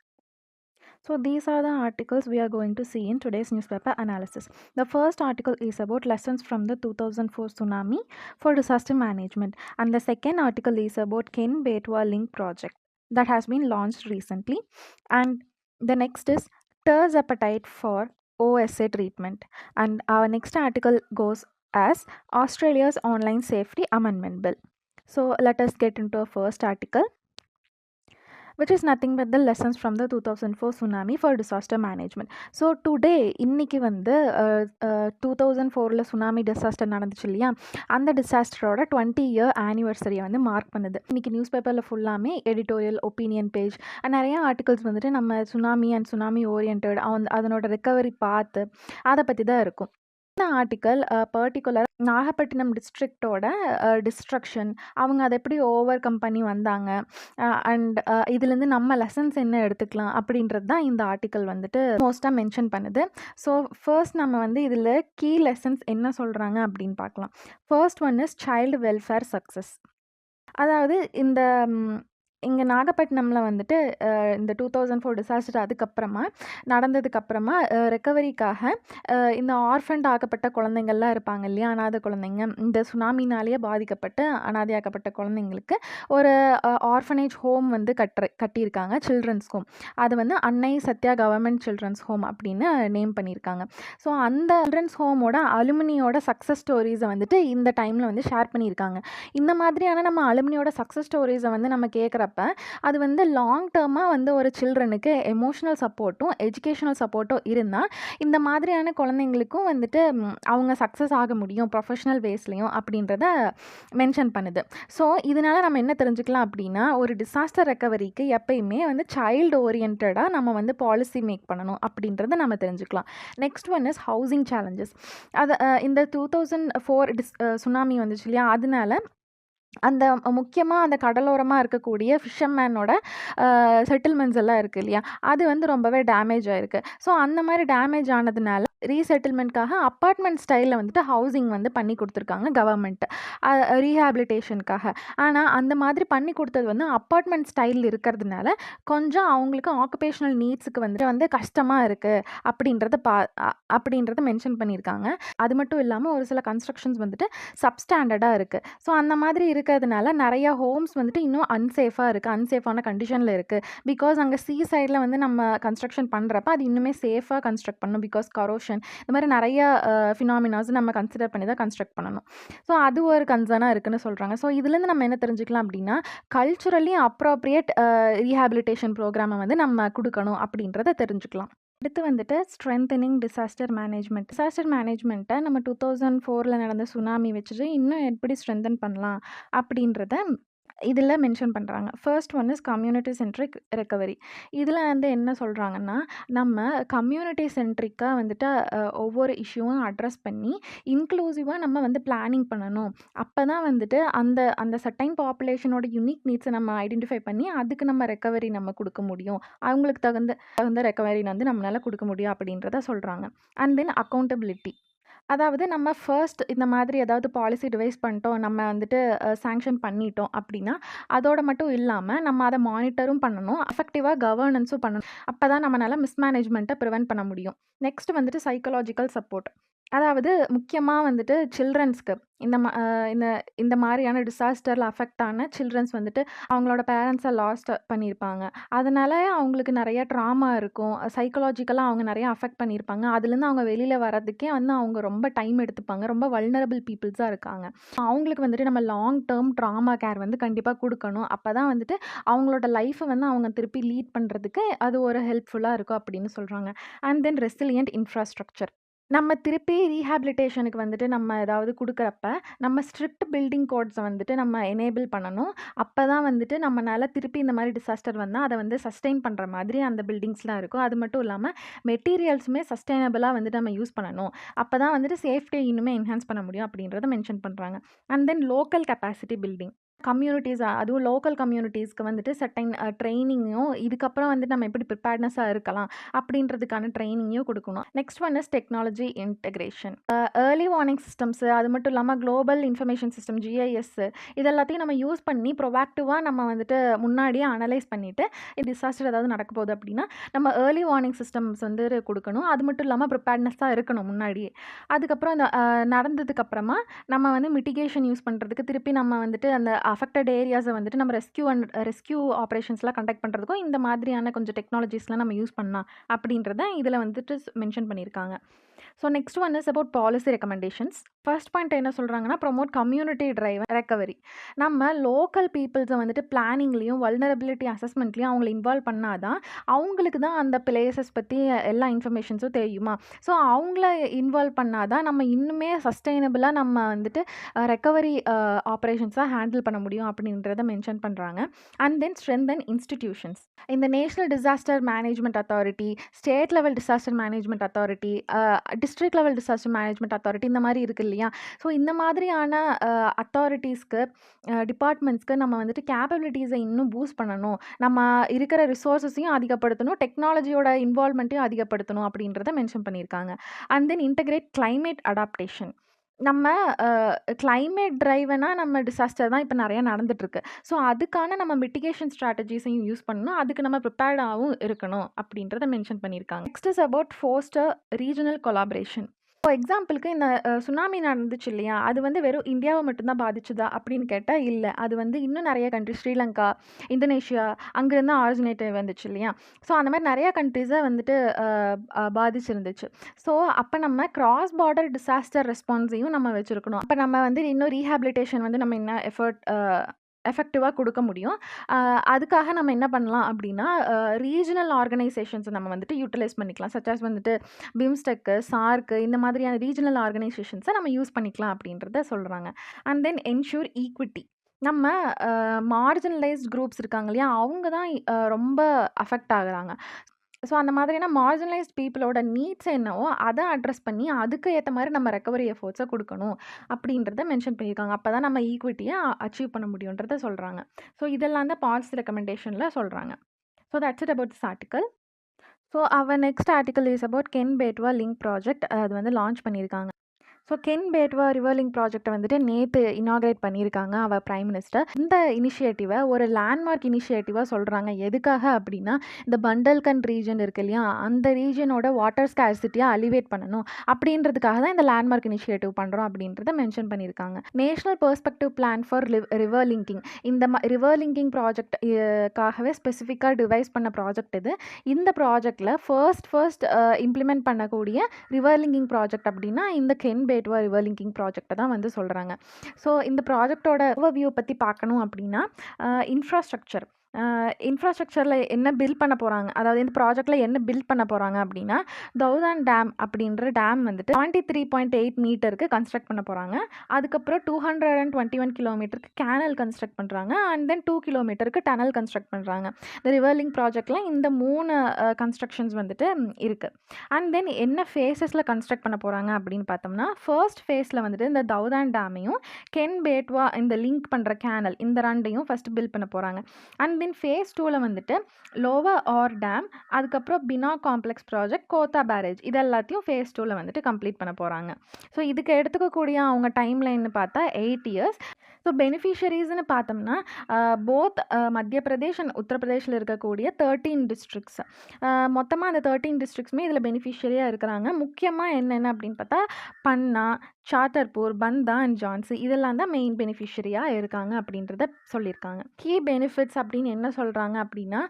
So these are the articles we are going to see in today's newspaper analysis. The first article is about lessons from the 2004 tsunami for disaster management, and the second article is about Ken Betwa Link project that has been launched recently, and the next is TERS appetite for OSA treatment, and our next article goes as Australia's online safety amendment bill. So let us get into our first article, which is nothing but the lessons from the 2004 tsunami for disaster management. So today இன்னைக்கு வந்து 2004 சுனாமி டிசாஸ்டர் நடந்துச்சு இல்லையா, அந்த டிசாஸ்டரோட 20-year ஆனிவர்சரியை வந்து மார்க் பண்ணுது. இன்னைக்கு நியூஸ் பேப்பரில் ஃபுல்லாமே எடிட்டோரியல், ஒப்பீனியன் பேஜ், நிறைய ஆர்டிகல்ஸ் வந்துட்டு நம்ம சுனாமி அண்ட் சுனாமி ஓரியன்ட் அதனோட ரெக்கவரி பார்த்து அதை பற்றி தான் இருக்கும். இந்த ஆர்டிக்கல் பர்டிகுலர் நாகப்பட்டினம் டிஸ்ட்ரிக்டோட டிஸ்ட்ரக்ஷன், அவங்க அதை எப்படி ஓவர் கம் பண்ணி வந்தாங்க, அண்ட் இதுலேருந்து நம்ம லெசன்ஸ் என்ன எடுத்துக்கலாம் அப்படின்றது தான் இந்த ஆர்டிக்கல் வந்துட்டு மோஸ்ட்டாக மென்ஷன் பண்ணுது. ஸோ ஃபர்ஸ்ட் நம்ம வந்து இதில் கீ லெசன்ஸ் என்ன சொல்கிறாங்க அப்படின்னு பார்க்கலாம். First one is child welfare success. அதாவது இந்த இங்கே நாகப்பட்டினமில் வந்துட்டு இந்த 2004 டிசாஸ்டர் அதுக்கப்புறமா நடந்ததுக்கப்புறமா ரெக்கவரிக்காக இந்த ஆர்ஃபண்ட் ஆக்கப்பட்ட குழந்தைங்கள்லாம் இருப்பாங்க இல்லையா, அனாதை குழந்தைங்க, இந்த சுனாமினாலேயே பாதிக்கப்பட்டு அனாதையாக்கப்பட்ட குழந்தைங்களுக்கு ஒரு ஆர்ஃபனேஜ் ஹோம் வந்து கட்டியிருக்காங்க, சில்ட்ரன்ஸ் ஹோம். அது வந்து Annai Sathya government children's home அப்படின்னு நேம் பண்ணியிருக்காங்க. ஸோ அந்த சில்ட்ரன்ஸ் ஹோமோட அலுமினியோட சக்ஸஸ் ஸ்டோரிஸை வந்துட்டு இந்த டைமில் வந்து ஷேர் பண்ணியிருக்காங்க. இந்த மாதிரியான நம்ம அலுமினியோட சக்ஸஸ் ஸ்டோரிஸை வந்து நம்ம கேட்குறப்ப அது வந்து லாங் டேர்மாக வந்து ஒரு சில்ட்ரனுக்கு எமோஷ்னல் சப்போர்ட்டும் எஜுகேஷனல் சப்போர்ட்டும் இருந்தால் இந்த மாதிரியான குழந்தைங்களுக்கும் வந்துட்டு அவங்க சக்ஸஸ் ஆக முடியும் ப்ரொஃபஷனல் வேஸ்லையும் அப்படின்றத மென்ஷன் பண்ணுது. ஸோ இதனால் நம்ம என்ன தெரிஞ்சுக்கலாம் அப்படின்னா, ஒரு டிசாஸ்டர் ரெக்கவரிக்கு எப்பயுமே வந்து சைல்டு ஓரியன்டாக நம்ம வந்து பாலிசி மேக் பண்ணணும் அப்படின்றத நம்ம தெரிஞ்சுக்கலாம். Next one is housing challenges. அது இந்த 2004 சுனாமி வந்துச்சு இல்லையா, அதனால அந்த முக்கியமாக அந்த கடலோரமாக இருக்கக்கூடிய ஃபிஷர்மேனோட செட்டில்மெண்ட்ஸ் எல்லாம் இருக்குது இல்லையா, அது வந்து ரொம்பவே டேமேஜ் ஆகிருக்கு. ஸோ அந்த மாதிரி டேமேஜ் ஆனதுனால ரீசெட்டில்மெண்ட்காக அப்பார்ட்மெண்ட் ஸ்டைலில் வந்துட்டு ஹவுசிங் வந்து பண்ணி கொடுத்துருக்காங்க கவர்மெண்ட் ரீஹாபிலிட்டேஷனுக்காக. ஆனால் அந்த மாதிரி பண்ணி கொடுத்தது வந்து அப்பார்ட்மெண்ட் ஸ்டைல் இருக்கிறதுனால கொஞ்சம் அவங்களுக்கு ஆக்குபேஷனல் நீட்ஸுக்கு வந்து கஷ்டமாக இருக்குது அப்படின்றத மென்ஷன் பண்ணியிருக்காங்க. அது மட்டும் இல்லாமல் ஒரு சில கன்ஸ்ட்ரக்ஷன்ஸ் வந்துட்டு சப்ஸ்டாண்டர்டாக இருக்குது. ஸோ அந்த மாதிரி இருக்கிறதுனால நிறைய ஹோம்ஸ் வந்துட்டு இன்னும் அன்சேஃபான கண்டிஷனில் இருக்குது. பிகாஸ் அங்கே சீ சைடில் வந்து நம்ம கன்ஸ்ட்ரக்ஷன் பண்ணுறப்ப அது இன்னுமே சேஃபாக கன்ஸ்ட்ரக்ட் பண்ணணும். பிகாஸ் கரோஷன் இந்த மாதிரி நிறைய ஃபினாமினாஸ் நம்ம கன்சிடர் பண்ணி தான் கன்ஸ்ட்ரக்ட் பண்ணணும். ஸோ அது ஒரு கன்சர்னாக இருக்குன்னு சொல்கிறாங்க. ஸோ இதுலேருந்து நம்ம என்ன தெரிஞ்சுக்கலாம் அப்படின்னா, கல்ச்சுரலி அப்ராப்ரியேட் ரீஹாபிலிட்டேஷன் ப்ரோக்ராமை வந்து நம்ம கொடுக்கணும் அப்படின்றத தெரிஞ்சுக்கலாம். அடுத்து வந்துட்டு ஸ்ட்ரென்தனிங் டிசாஸ்டர் மேனேஜ்மெண்ட்டை நம்ம 2004 நடந்த சுனாமி வச்சுட்டு இன்னும் எப்படி ஸ்ட்ரென்தன் பண்ணலாம் அப்படின்றத இதில் மென்ஷன் பண்ணுறாங்க. First one is community centric recovery. இதில் வந்து என்ன சொல்கிறாங்கன்னா, நம்ம கம்யூனிட்டி சென்ட்ரிக்காக வந்துட்டு ஒவ்வொரு இஷ்யூவும் அட்ரஸ் பண்ணி இன்க்ளூசிவாக நம்ம வந்து பிளானிங் பண்ணணும். அப்போ தான் வந்துட்டு அந்த சர்டைன் பாப்புலேஷனோட யூனிக் நீட்ஸை நம்ம ஐடென்டிஃபை பண்ணி அதுக்கு நம்ம ரெக்கவரி நம்ம கொடுக்க முடியும். அவங்களுக்கு தகுந்த ரெக்கவரி வந்து நம்மளால் கொடுக்க முடியும் அப்படின்றத சொல்கிறாங்க. And then accountability. அதாவது நம்ம ஃபர்ஸ்ட் இந்த மாதிரி ஏதாவது பாலிசி டிவைஸ் பண்ணிட்டோம், நம்ம வந்துட்டு சாங்ஷன் பண்ணிட்டோம் அப்படின்னா அதோட மட்டும் இல்லாமல் நம்ம அதை மானிட்டரும் பண்ணணும், எஃபெக்டிவாக கவர்னன்ஸும் பண்ணணும். அப்போ தான் நம்மளால் மிஸ்மேனேஜ்மெண்ட்டை ப்ரிவென்ட் பண்ண முடியும். நெக்ஸ்ட் வந்துட்டு சைக்கலாஜிக்கல் சப்போர்ட். அதாவது முக்கியமாக வந்துட்டு சில்ட்ரன்ஸ்க்கு இந்த மாதிரியான டிசாஸ்டரில் அஃபெக்ட் ஆன சில்ட்ரன்ஸ் வந்துட்டு அவங்களோட பேரண்ட்ஸை லாஸ்ட் பண்ணியிருப்பாங்க. அதனால அவங்களுக்கு நிறைய ட்ராமா இருக்கும், சைக்கலாஜிக்கலாக அவங்க நிறைய அஃபெக்ட் பண்ணியிருப்பாங்க. அதுலேருந்து அவங்க வெளியில் வர்றதுக்கே வந்து அவங்க ரொம்ப டைம் எடுத்துப்பாங்க. ரொம்ப வல்னரபிள் பீப்புள்ஸாக இருக்காங்க. அவங்களுக்கு வந்துட்டு நம்ம லாங் டேர்ம் ட்ராமா கேர் வந்து கண்டிப்பாக கொடுக்கணும். அப்போ தான் வந்துட்டு அவங்களோட லைஃப்பை வந்து அவங்க திருப்பி லீட் பண்ணுறதுக்கு அது ஒரு ஹெல்ப்ஃபுல்லாக இருக்கும் அப்படின்னு சொல்கிறாங்க. And then resilient infrastructure. நம்ம திருப்பி ரீஹாபிலிட்டேஷனுக்கு வந்துட்டு நம்ம ஏதாவது கொடுக்குறப்ப நம்ம ஸ்ட்ரிக்ட் பில்டிங் கோட்ஸை வந்துட்டு நம்ம எனேபிள் பண்ணணும். அப்போ தான் வந்துட்டு நம்மளால் திருப்பி இந்த மாதிரி டிசாஸ்டர் வந்தால் அதை வந்து சஸ்டெயின் பண்ணுற மாதிரி அந்த பில்டிங்ஸ்லாம் இருக்கும். அது மட்டும் இல்லாமல் மெட்டீரியல்ஸுமே சஸ்டைனபிளாக வந்துட்டு நம்ம யூஸ் பண்ணணும். அப்போ தான் வந்துட்டு சேஃப்டியை இன்னுமே என்ஹான்ஸ் பண்ண முடியும் அப்படின்றத மென்ஷன் பண்ணுறாங்க. And then local capacity building. Communities அதுவும் லோக்கல் கம்யூனிட்டீஸ்க்கு வந்துட்டு சர்டைன் ட்ரெய்னிங்கும் இதுக்கப்புறம் வந்துட்டு நம்ம எப்படி ப்ரிப்பேர்ட்னஸாக இருக்கலாம் அப்படின்றதுக்கான ட்ரெய்னிங்கையும் கொடுக்கணும். Next one is technology integration. Early warning systems, அது மட்டும் இல்லாமல் குளோபல் இன்ஃபர்மேஷன் சிஸ்டம் GIS இது எல்லாத்தையும் நம்ம யூஸ் பண்ணி ப்ரொவாக்டிவாக நம்ம வந்துட்டு முன்னாடியே அனலைஸ் பண்ணிவிட்டு டிசாஸ்டர் ஏதாவது நடக்க போகுது அப்படின்னா நம்ம ஏர்லி வார்னிங் சிஸ்டம்ஸ் வந்து கொடுக்கணும். அது மட்டும் இல்லாமல் ப்ரிப்பேர்ட்னஸாக இருக்கணும் முன்னாடியே. அதுக்கப்புறம் அந்த நடந்ததுக்கப்புறமா நம்ம வந்து மிட்டிகேஷன் யூஸ் பண்ணுறதுக்கு திருப்பி நம்ம வந்துட்டு அந்த அஃபெக்டட் ஏரியாஸை வந்துட்டு நம்ம ரெஸ்க்யூ ஆப்ரேஷன்ஸ்லாம் கண்டக்ட் பண்ணுறதுக்கும் இந்த மாதிரியான கொஞ்சம் டெக்னாலஜிஸ்லாம் நம்ம யூஸ் பண்ணலாம் அப்படின்றத இதில் வந்துட்டு மென்ஷன் பண்ணியிருக்காங்க. So next one is about policy recommendations. First point என்ன சொல்கிறாங்கன்னா ப்ரொமோட் கம்யூனிட்டி டிரைவ் ரெக்கவரி. நம்ம லோக்கல் பீப்புள்ஸை வந்துட்டு பிளானிங்லேயும் வல்னரபிலிட்டி அசஸ்மெண்ட்லேயும் அவங்கள இன்வால்வ் பண்ணாதான் அவங்களுக்கு தான் அந்த பிளேசஸ் பற்றி எல்லா இன்ஃபர்மேஷன்ஸும் தெரியுமா. ஸோ அவங்கள இன்வால்வ் பண்ணாதான் நம்ம இன்னுமே சஸ்டைனபிளாக நம்ம வந்துட்டு ரெக்கவரி ஆப்ரேஷன்ஸாக ஹேண்டில் பண்ண முடியும் அப்படின்றத மென்ஷன் பண்ணுறாங்க. And then strengthen institutions. இந்த national disaster management authority, state level disaster management authority, district level disaster management authority இந்த மாதிரி இருக்குது இல்லையா. ஸோ இந்த மாதிரியான அத்தாரிட்டிஸ்க்கு டிபார்ட்மெண்ட்ஸ்க்கு நம்ம வந்துட்டு கேப்பபிலிட்டிஸை இன்னும் பூஸ்ட் பண்ணணும், நம்ம இருக்கிற ரிசோர்ஸஸையும் அதிகப்படுத்தணும், டெக்னாலஜியோட இன்வால்வ்மெண்ட்டையும் அதிகப்படுத்தணும் அப்படின்றத மென்ஷன் பண்ணியிருக்காங்க. And then integrate climate adaptation. நம்ம கிளைமேட் டிரைவனா நம்ம டிசாஸ்டர் தான் இப்போ நிறையா நடந்துட்டுருக்கு. ஸோ அதுக்கான நம்ம மிட்டிகேஷன் ஸ்ட்ராட்டஜிஸையும் யூஸ் பண்ணணும், அதுக்கு நம்ம ப்ரிப்பேர்டாகவும் இருக்கணும் அப்படின்றத மென்ஷன் பண்ணியிருக்காங்க. Next is about Foster regional collaboration. இப்போ எக்ஸாம்பிளுக்கு இந்த சுனாமி நடந்துச்சு இல்லையா, அது வந்து வெறும் இந்தியாவை மட்டும்தான் பாதிச்சுதா அப்படின்னு கேட்டால் இல்லை. அது வந்து இன்னும் நிறைய கண்ட்ரி, ஸ்ரீலங்கா, இந்தோனேஷியா அங்கேருந்து ஆரிஜினேட் வந்துச்சு இல்லையா. ஸோ அந்த மாதிரி நிறையா கண்ட்ரிஸை வந்துட்டு பாதிச்சிருந்துச்சு. ஸோ அப்போ நம்ம கிராஸ் பார்டர் டிசாஸ்டர் ரெஸ்பான்ஸையும் நம்ம வச்சுருக்கணும். அப்போ நம்ம வந்து இன்னும் ரீஹாபிலிட்டேஷன் வந்து நம்ம என்ன எஃபெக்டிவாக கொடுக்க முடியும். அதுக்காக நம்ம என்ன பண்ணலாம் அப்படின்னா ரீஜனல் ஆர்கனைசேஷன்ஸை நம்ம வந்துட்டு யூட்டிலைஸ் பண்ணிக்கலாம். சச்சாஸ் வந்துட்டு பிம்ஸ்டெக்கு, சார்க்கு இந்த மாதிரியான ரீஜனல் ஆர்கனைசேஷன்ஸை நம்ம யூஸ் பண்ணிக்கலாம் அப்படின்றத சொல்கிறாங்க. And then ensure equity. நம்ம மார்ஜினலைஸ்ட் குரூப்ஸ் இருக்காங்க இல்லையா, அவங்க தான் ரொம்ப அஃபெக்ட் ஆகுறாங்க. ஸோ அந்த மாதிரியான மார்ஜினலைஸ்ட் பீப்புளோட நீட்ஸ் என்னவோ அதை அட்ரஸ் பண்ணி அதுக்கு ஏற்ற மாதிரி நம்ம ரெக்கவரி எஃபோர்ட்ஸை கொடுக்கணும் அப்படின்றத மென்ஷன் பண்ணியிருக்காங்க. அப்போ தான் நம்ம ஈக்விட்டியை அச்சீவ் பண்ண முடியுன்றத சொல்கிறாங்க. ஸோ இதெல்லாம் தான் பாலிசி ரெக்கமெண்டேஷனில் சொல்கிறாங்க. So that's it about this article. So our next article is about Ken Betwa link project. அது வந்து லான்ச் பண்ணியிருக்காங்க. So Ken Betwa river link ப்ராஜெக்டை வந்துட்டு நேற்று இனாக்ரேட் பண்ணியிருக்காங்க அவர் பிரைம் மினிஸ்டர். இந்த இனிஷியேட்டிவை ஒரு லேண்ட்மார்க் இனிஷியேட்டிவாக சொல்கிறாங்க. எதுக்காக அப்படின்னா இந்த பண்டல்கண்ட் ரீஜன் இருக்கு இல்லையா, அந்த ரீஜனோட வாட்டர் ஸ்கேர்சிட்டியை அலிவேட் பண்ணணும் அப்படின்றதுக்காக தான் இந்த லேண்ட்மார்க் இனிஷியேட்டிவ் பண்ணுறோம் அப்படின்றத மென்ஷன் பண்ணியிருக்காங்க. National perspective plan for river linking, இந்த ரிவர் லிங்கிங் ப்ராஜெக்டாகவே ஸ்பெசிஃபிக்காக டிவைஸ் பண்ண ப்ராஜெக்ட் இது. இந்த ப்ராஜெக்டில் ஃபர்ஸ்ட் இம்ப்ளிமெண்ட் பண்ணக்கூடிய ரிவர் லிங்கிங் ப்ராஜெக்ட் அப்படின்னா இந்த கென் பேட்வா ரிவர் லிங்கிங் ப்ராஜெக்டை தான் வந்து சொல்கிறாங்க. ஸோ இந்த ப்ராஜெக்டோட ஓவர்வியூ பற்றி பார்க்கணும் அப்படின்னா இன்ஃப்ராஸ்ட்ரக்சரில் என்ன பில்ட் பண்ண போகிறாங்க, அதாவது இந்த ப்ராஜெக்டில் என்ன பில்ட் பண்ண போகிறாங்க அப்படின்னா தௌதான் டேம் அப்படின்ற டேம் வந்துட்டு 73.8 மீட்டருக்கு கன்ஸ்ட்ரக்ட் பண்ண போகிறாங்க. அதுக்கப்புறம் 221 கிலோமீட்டருக்கு கேனல் கன்ஸ்ட்ரக்ட் பண்ணுறாங்க. அண்ட் தென் 2 கிலோமீட்டருக்கு டனல் கன்ஸ்ட்ரக்ட் பண்ணுறாங்க. இந்த ரிவர்லிங் ப்ராஜெக்டில் இந்த 3 கன்ஸ்ட்ரக்ஷன்ஸ் வந்துட்டு இருக்குது. அண்ட் தென் என்ன ஃபேஸஸில் கன்ஸ்ட்ரக்ட் பண்ண போகிறாங்க அப்படின்னு பார்த்தோம்னா ஃபர்ஸ்ட் ஃபேஸில் வந்துட்டு இந்த தௌதான் டேமையும் கென் பேட்வா இந்த லிங்க் பண்ணுற கேனல் இந்த ரெண்டையும் ஃபஸ்ட்டு பில்ட் பண்ண போகிறாங்க. அண்ட் தென் ஃபேஸ் 2ல் வந்துட்டு லோவர் ஆர் டேம், அதுக்கப்புறம் பினா காம்ப்ளெக்ஸ் ப்ராஜெக்ட், கோத்தா பேரேஜ் இது எல்லாத்தையும் ஃபேஸ் 2ல் வந்துட்டு கம்ப்ளீட் பண்ண போகிறாங்க. ஸோ இதுக்கு எடுத்துக்கக்கூடிய அவங்க டைம் லைன்னு பார்த்தா 8 இயர்ஸ். ஸோ பெனிஃபிஷரிஸ்னு பார்த்தோம்னா போத் மத்திய பிரதேஷ் அண்ட் உத்தரப்பிரதேஷில் இருக்கக்கூடிய 13 டிஸ்ட்ரிக்ஸ், மொத்தமாக அந்த 13 டிஸ்ட்ரிக்ஸுமே இதில் பெனிஃபிஷரியாக இருக்கிறாங்க. முக்கியமாக என்னென்ன அப்படின்னு பார்த்தா பன்னா, சாட்டர்பூர், பந்தா அண்ட் ஜான்சி இதெல்லாம் தான் மெயின் பெனிஃபிஷரியாக இருக்காங்க அப்படின்றத சொல்லியிருக்காங்க. கீ பெனிஃபிட்ஸ் அப்படின்னு என்ன சொல்கிறாங்க அப்படின்னா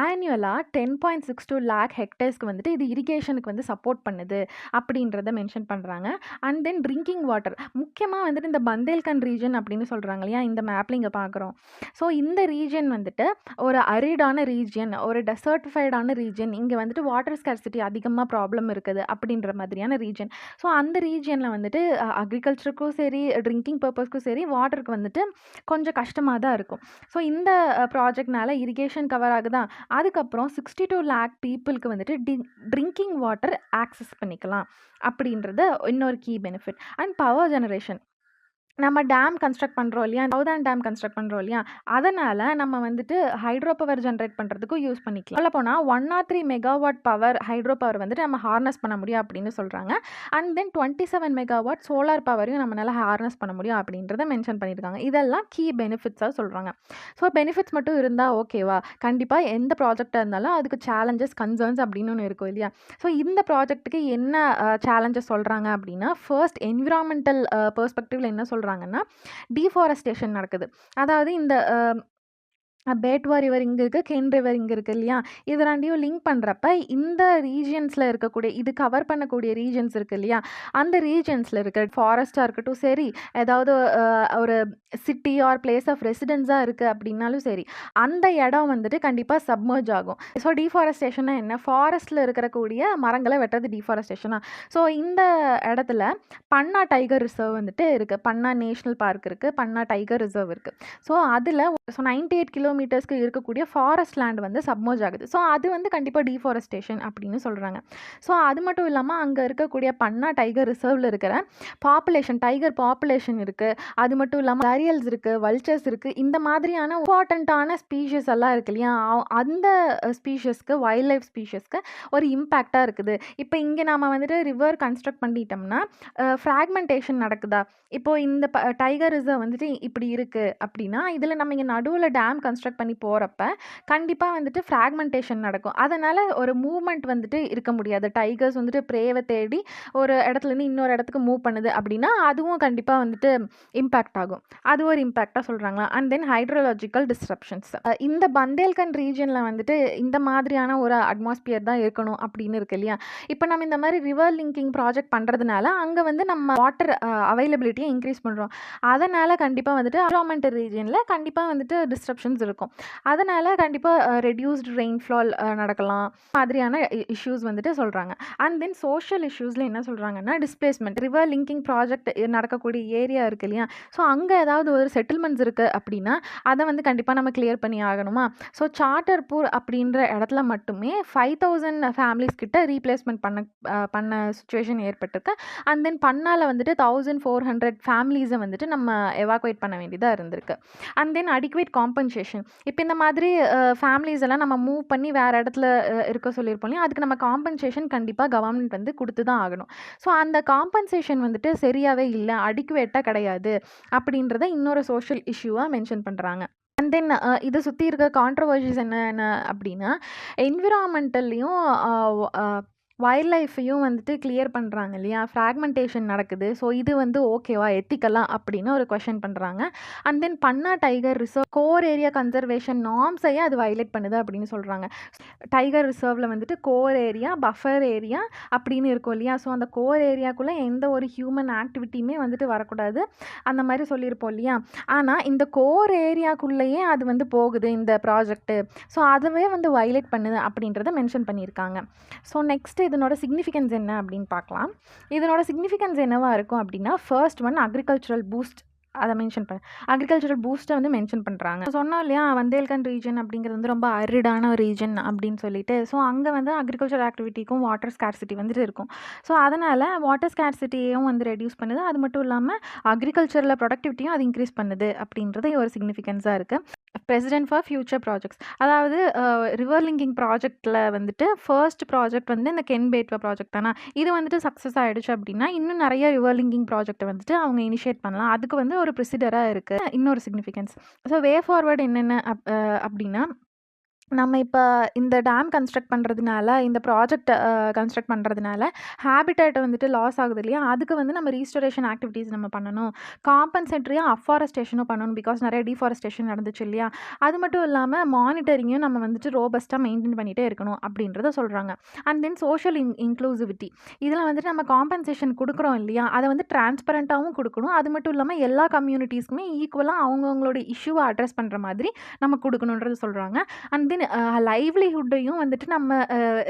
ஆனுவலாக 10.62 லேக் ஹெக்டேர்ஸ்க்கு வந்துட்டு இது இரிகேஷனுக்கு வந்து சப்போர்ட் பண்ணுது அப்படின்றத மென்ஷன் பண்ணுறாங்க. அண்ட் தென் ட்ரிங்கிங் வாட்டர் முக்கியமாக வந்துட்டு இந்த பந்தேல்கண்ட் ரீஜன் அப்படின்னு சொல்கிறாங்க இல்லையா, இந்த மேப்பில் இங்கே பார்க்குறோம். ஸோ இந்த ரீஜன் வந்துட்டு ஒரு அரிடான ரீஜன், ஒரு டெசர்ட்டிஃபைடான ரீஜன், இங்கே வந்துட்டு வாட்டர் ஸ்கேர்சிட்டி அதிகமாக ப்ராப்ளம் இருக்குது அப்படின்ற மாதிரியான ரீஜன். ஸோ அந்த ரீஜனில் வந்துட்டு அக்ரிகல்ச்சருக்கும் சரி ட்ரிங்கிங் பர்பஸ்க்கும் சரி வாட்டருக்கு வந்துட்டு கொஞ்சம் கஷ்டமாக தான் இருக்கும். ஸோ இந்த ப்ராஜெக்ட்னால இரிகேஷன் கவர் ஆகுதா, அதுக்கப்புறம் 62 லேக் பீப்புளுக்கு வந்துட்டு ட்ரிங்கிங் வாட்டர் ஆக்சஸ் பண்ணிக்கலாம் அப்படின்றது இன்னொரு key benefit. And power generation, நம்ம டேம் கன்ஸ்ட்ரக்ட் பண்ணுறோம் இல்லையா, சவுதான் டேம் கன்ஸ்ட்ரக்ட் பண்ணுறோம் இல்லையா, அதனால் நம்ம வந்துட்டு ஹைட்ரோ பவர் ஜென்ரேட் பண்ணுறதுக்கும் யூஸ் பண்ணிக்கலாம். சொல்லப்போனால் 103 மெகாவாட் பவர் ஹைட்ரோ பவர் வந்துட்டு நம்ம ஹார்னஸ் பண்ண முடியும் அப்படின்னு சொல்கிறாங்க. அண்ட் தென் 27 மெகாவாட் சோலார் பவரையும் நம்மளால் ஹார்னஸ் பண்ண முடியும் அப்படின்றத மென்ஷன் பண்ணியிருக்காங்க. இதெல்லாம் கீ பெனிஃபிட்ஸாக சொல்கிறாங்க. ஸோ பெனிஃபிட்ஸ் மட்டும் இருந்தால் ஓகேவா? கண்டிப்பாக எந்த ப்ராஜெக்டாக இருந்தாலும் அதுக்கு சேலஞ்சஸ் கன்சர்ன்ஸ் அப்படின்னு ஒன்று இருக்கும் இல்லையா. ஸோ இந்த ப்ராஜெக்ட்டுக்கு என்ன சேலஞ்சஸ் சொல்கிறாங்க அப்படின்னா, ஃபர்ஸ்ட் என்விரான்மெண்டல் பெர்ஸ்பெக்டிவ்ல என்ன சொல்கிறாங்கன்னா, டீஃபாரஸ்டேஷன் நடக்குது. அதாவது இந்த பேட்வா ரிவர் இங்கே இருக்குது, கென் ரிவர் இங்கே இருக்குது இல்லையா, இது ரெண்டையும் லிங்க் பண்ணுறப்ப இந்த ரீஜியன்ஸில் இருக்கக்கூடிய இது கவர் பண்ணக்கூடிய ரீஜன்ஸ் இருக்குது இல்லையா, அந்த ரீஜன்ஸில் இருக்க ஃபாரஸ்ட்டாக இருக்கட்டும் சரி, ஏதாவது ஒரு சிட்டி ஆர் பிளேஸ் ஆஃப் ரெசிடென்ஸாக இருக்குது அப்படின்னாலும் சரி, அந்த இடம் வந்துட்டு கண்டிப்பாக சப்மர்ஜ் ஆகும். ஸோ டீஃபாரஸ்டேஷன்னா என்ன? ஃபாரஸ்ட்டில் இருக்கக்கூடிய மரங்களை வெட்டுறது டீஃபாரஸ்டேஷனா. ஸோ இந்த இடத்துல பன்னா டைகர் ரிசர்வ் வந்துட்டு இருக்குது, பன்னா நேஷ்னல் பார்க் இருக்குது, பன்னா டைகர் ரிசர்வ் இருக்குது. ஸோ அதில் 98 கிலோமீட்டர்ஸ்க்கு இருக்கக்கூடிய ஃபாரஸ்ட் லேண்ட் வந்து சப்மர்ஜ் ஆகுது. ஸோ அது வந்து கண்டிப்பாக டீஃபாரஸ்டேஷன் அப்படின்னு சொல்கிறாங்க. ஸோ அது மட்டும் இல்லாமல் அங்கே இருக்கக்கூடிய பன்னா டைகர் ரிசர்வில் இருக்கிற பாப்புலேஷன், டைகர் பாப்புலேஷன் இருக்குது, அது மட்டும் இல்லாமல் கரியல்ஸ் இருக்குது, வல்ச்சர்ஸ் இருக்குது, இந்த மாதிரியான இம்பார்ட்டண்ட்டான ஸ்பீஷஸ் எல்லாம் இருக்கு இல்லையா, அந்த ஸ்பீஷஸ்க்கு, வைல்ட் லைஃப் ஸ்பீஷஸ்க்கு ஒரு இம்பேக்டாக இருக்குது. இப்போ இங்கே நாம் வந்துட்டு ரிவர் கன்ஸ்ட்ரக்ட் பண்ணிட்டோம்னா ஃப்ராக்மெண்டேஷன் நடக்குதா? இப்போது இந்த டைகர் ரிசர்வ் வந்துட்டு இப்படி இருக்குது அப்படின்னா, இதில் நம்ம இங்கே நடுவில் டேம் கன்ஸ்ட்ரக்ட் பண்ணி போகிறப்ப கண்டிப்பாக வந்துட்டு ஃப்ராக்மெண்டேஷன் நடக்கும். அதனால் ஒரு மூவ்மெண்ட் வந்துட்டு இருக்க முடியாது. டைகர்ஸ் வந்துட்டு ப்ரேவை தேடி ஒரு இடத்துலேருந்து இன்னொரு இடத்துக்கு மூவ் பண்ணுது அப்படின்னா அதுவும் கண்டிப்பாக வந்துட்டு இம்பேக்ட் ஆகும். அது ஒரு இம்பேக்டாக சொல்கிறாங்களா. And then hydrological disruptions. இந்த பந்தேல்கண்ட் ரீஜனில் வந்துட்டு இந்த மாதிரியான ஒரு அட்மாஸ்பியர் தான் இருக்கணும் அப்படின்னு இருக்கு இல்லையா. இப்போ நம்ம இந்த மாதிரி ரிவர் லிங்கிங் ப்ராஜெக்ட் பண்ணுறதுனால அங்கே வந்து நம்ம வாட்டர் அவைலபிலிட்டியை இன்க்ரீஸ் பண்ணுறோம். அதனால் கண்டிப்பாக வந்துட்டு என்விரான்மெண்டல் ரீஜனில் கண்டிப்பாக வந்துட்டு டிஸ்ரப்ஷன்ஸ் இருக்கும். அதனால் கண்டிப்பாக ரெடியூஸ்டு ரெயின்ஃபால் நடக்கலாம், மாதிரியான இஷ்யூஸ் வந்துட்டு சொல்கிறாங்க. அண்ட் தென் சோஷியல் இஷ்யூஸில் என்ன சொல்கிறாங்கன்னா, டிஸ்பிளேஸ்மெண்ட். ரிவர் லிங்கிங் ப்ராஜெக்ட் நடக்கக்கூடிய ஏரியா இருக்குது இல்லையா, ஸோ அங்கே ஏதாவது ஒரு செட்டில்மெண்ட்ஸ் இருக்குது அப்படின்னா அதை வந்து கண்டிப்பாக நம்ம கிளியர் பண்ணி ஆகணுமா. ஸோ சார்ட்டர்பூர் அப்படின்ற இடத்துல மட்டுமே 5000 ஃபேமிலிஸ் கிட்ட ரீப்ளேஸ்மெண்ட் பண்ண சுச்சுவேஷன் ஏற்பட்டிருக்கு. அண்ட் தென் பன்னால வந்துட்டு 1400 ஃபேமிலிஸை வந்துட்டு நம்ம எவாக்குவேட் பண்ண வேண்டியதாக இருந்திருக்கு. And then adequate compensation. இப்போ இந்த மாதிரி ஃபேமிலிஸ் எல்லாம் நம்ம மூவ் பண்ணி வேறு இடத்துல இருக்க சொல்லியிருப்போம் இல்லையா, அதுக்கு நம்ம காம்பன்சேஷன் கண்டிப்பாக கவர்மெண்ட் வந்து கொடுத்து தான் ஆகணும். ஸோ அந்த காம்பன்சேஷன் வந்துட்டு சரியாகவே இல்லை, அடிக்குவேட்டாக கிடையாது அப்படின்றத இன்னொரு சோஷியல் இஷ்யூவாக மென்ஷன் பண்ணுறாங்க. அண்ட் தென் இதை சுற்றி இருக்க கான்ட்ரவர்சிஸ் என்னென்ன அப்படின்னா, என்விரான்மெண்டல்லையும் வைல்ட் லைஃப்பையும் வந்துட்டு கிளியர் பண்ணுறாங்க இல்லையா, ஃப்ராக்மெண்டேஷன் நடக்குது. ஸோ இது வந்து ஓகேவா, எத்திக்கலாக அப்படின்னு ஒரு கொஷின் பண்ணுறாங்க. And then Panna tiger reserve core area conservation நார்ம்ஸையே அது வயலேட் பண்ணுது அப்படின்னு சொல்கிறாங்க. டைகர் ரிசர்வில் வந்துட்டு கோர் ஏரியா, பஃபர் ஏரியா அப்படின்னு இருக்கும் இல்லையா, ஸோ அந்த கோர் ஏரியாக்குள்ளே எந்த ஒரு ஹியூமன் ஆக்டிவிட்டியுமே வந்துட்டு வரக்கூடாது அந்த மாதிரி சொல்லியிருப்போம் இல்லையா. ஆனால் இந்த கோர் ஏரியாக்குள்ளேயே அது வந்து போகுது இந்த ப்ராஜெக்ட்டு, ஸோ அதுவே வந்து வயலேட் பண்ணுது அப்படின்றத மென்ஷன் பண்ணியிருக்காங்க. ஸோ நெக்ஸ்ட்டு இதனோட சிக்னிஃபிகன்ஸ் என்ன அப்படின்னு பார்க்கலாம். இதனோட சிக்னிஃபிகன்ஸ் என்னவா இருக்கும் அப்படின்னா, ஃபர்ஸ்ட் ஒன் அக்ரிகல்ச்சரல் பூஸ்ட். அதை மென்ஷன் அக்ரிகல்ச்சரல் பூஸ்ட்டை வந்து மென்ஷன் பண்ணுறாங்க. சொன்னோம் இல்லையா, வந்தேல்கண்ட் ரீஜன் அப்படிங்கிறது வந்து ரொம்ப அரிடான ஒரு ரீஜன் அப்படின்னு சொல்லிட்டு. ஸோ அங்கே வந்து அக்ரிகல்ச்சர் ஆக்டிவிட்டிக்கும் வாட்டர் ஸ்கார்சிட்டி வந்துட்டு இருக்கும். ஸோ அதனால் வாட்டர் ஸ்கார்சிட்டியும் வந்து ரெடியூஸ் பண்ணுது. அது மட்டும் இல்லாமல் அக்ரிகல்ச்சரில் ப்ரொடக்டிவிட்டியும் அது இன்க்ரீஸ் பண்ணுது அப்படின்றது ஒரு சிக்னிஃபிகன்ஸாக இருக்குது. President for future projects. அதாவது ரிவர் லிங்கிங் ப்ராஜெக்டில் வந்துட்டு ஃபர்ஸ்ட் ப்ராஜெக்ட் வந்து இந்த கென் பேட்வா ப்ராஜெக்ட் தானே. இது வந்துட்டு சக்ஸஸ் ஆகிடுச்சு அப்படின்னா இன்னும் நிறைய ரிவர் லிங்கிங் ப்ராஜெக்ட்டை வந்துட்டு அவங்க இனிஷியேட் பண்ணலாம். அதுக்கு வந்து ஒரு ப்ரெசிடராக இருக்குது இன்னொரு சிக்னிஃபிகன்ஸ். ஸோ வே ஃபார்வர்டு என்னென்ன அப்படின்னா, நம்ம இப்போ இந்த டேம் கன்ஸ்ட்ரக்ட் பண்ணுறதுனால, இந்த ப்ராஜெக்ட் கன்ஸ்ட்ரக்ட் பண்ணுறதுனால ஹேபிட்டேட் வந்துட்டு லாஸ் ஆகுது இல்லையா, அதுக்கு வந்து நம்ம ரீஸ்டோரேஷன் ஆக்டிவிட்டீஸ் நம்ம பண்ணணும். காம்பன்சேட்டரியாக அஃபாரஸ்டேஷனும் பண்ணணும், பிகாஸ் நிறைய டீஃபாரஸ்டேஷன் நடந்துச்சு இல்லையா. அது மட்டும் இல்லாமல் மானிட்டரிங்கும் நம்ம வந்துட்டு ரோபஸ்ட்டாக மெயின்டைன் பண்ணிகிட்டே இருக்கணும் அப்படின்றத சொல்கிறாங்க. And then social inclusivity. இதில் வந்துட்டு நம்ம காம்பன்சேஷன் கொடுக்குறோம் இல்லையா, அதை வந்து டிரான்ஸ்பரண்ட்டாகவும் கொடுக்கணும். அது மட்டும் இல்லாமல் எல்லா கம்யூனிட்டிஸ்க்குமே ஈக்குவலாக அவங்கவுங்களோட இஷ்யூவை அட்ரஸ் பண்ணுற மாதிரி நம்ம கொடுக்கணுன்றது சொல்கிறாங்க. அண்ட் தென் லைவ்லிஹுட்டையும் வந்துட்டு நம்ம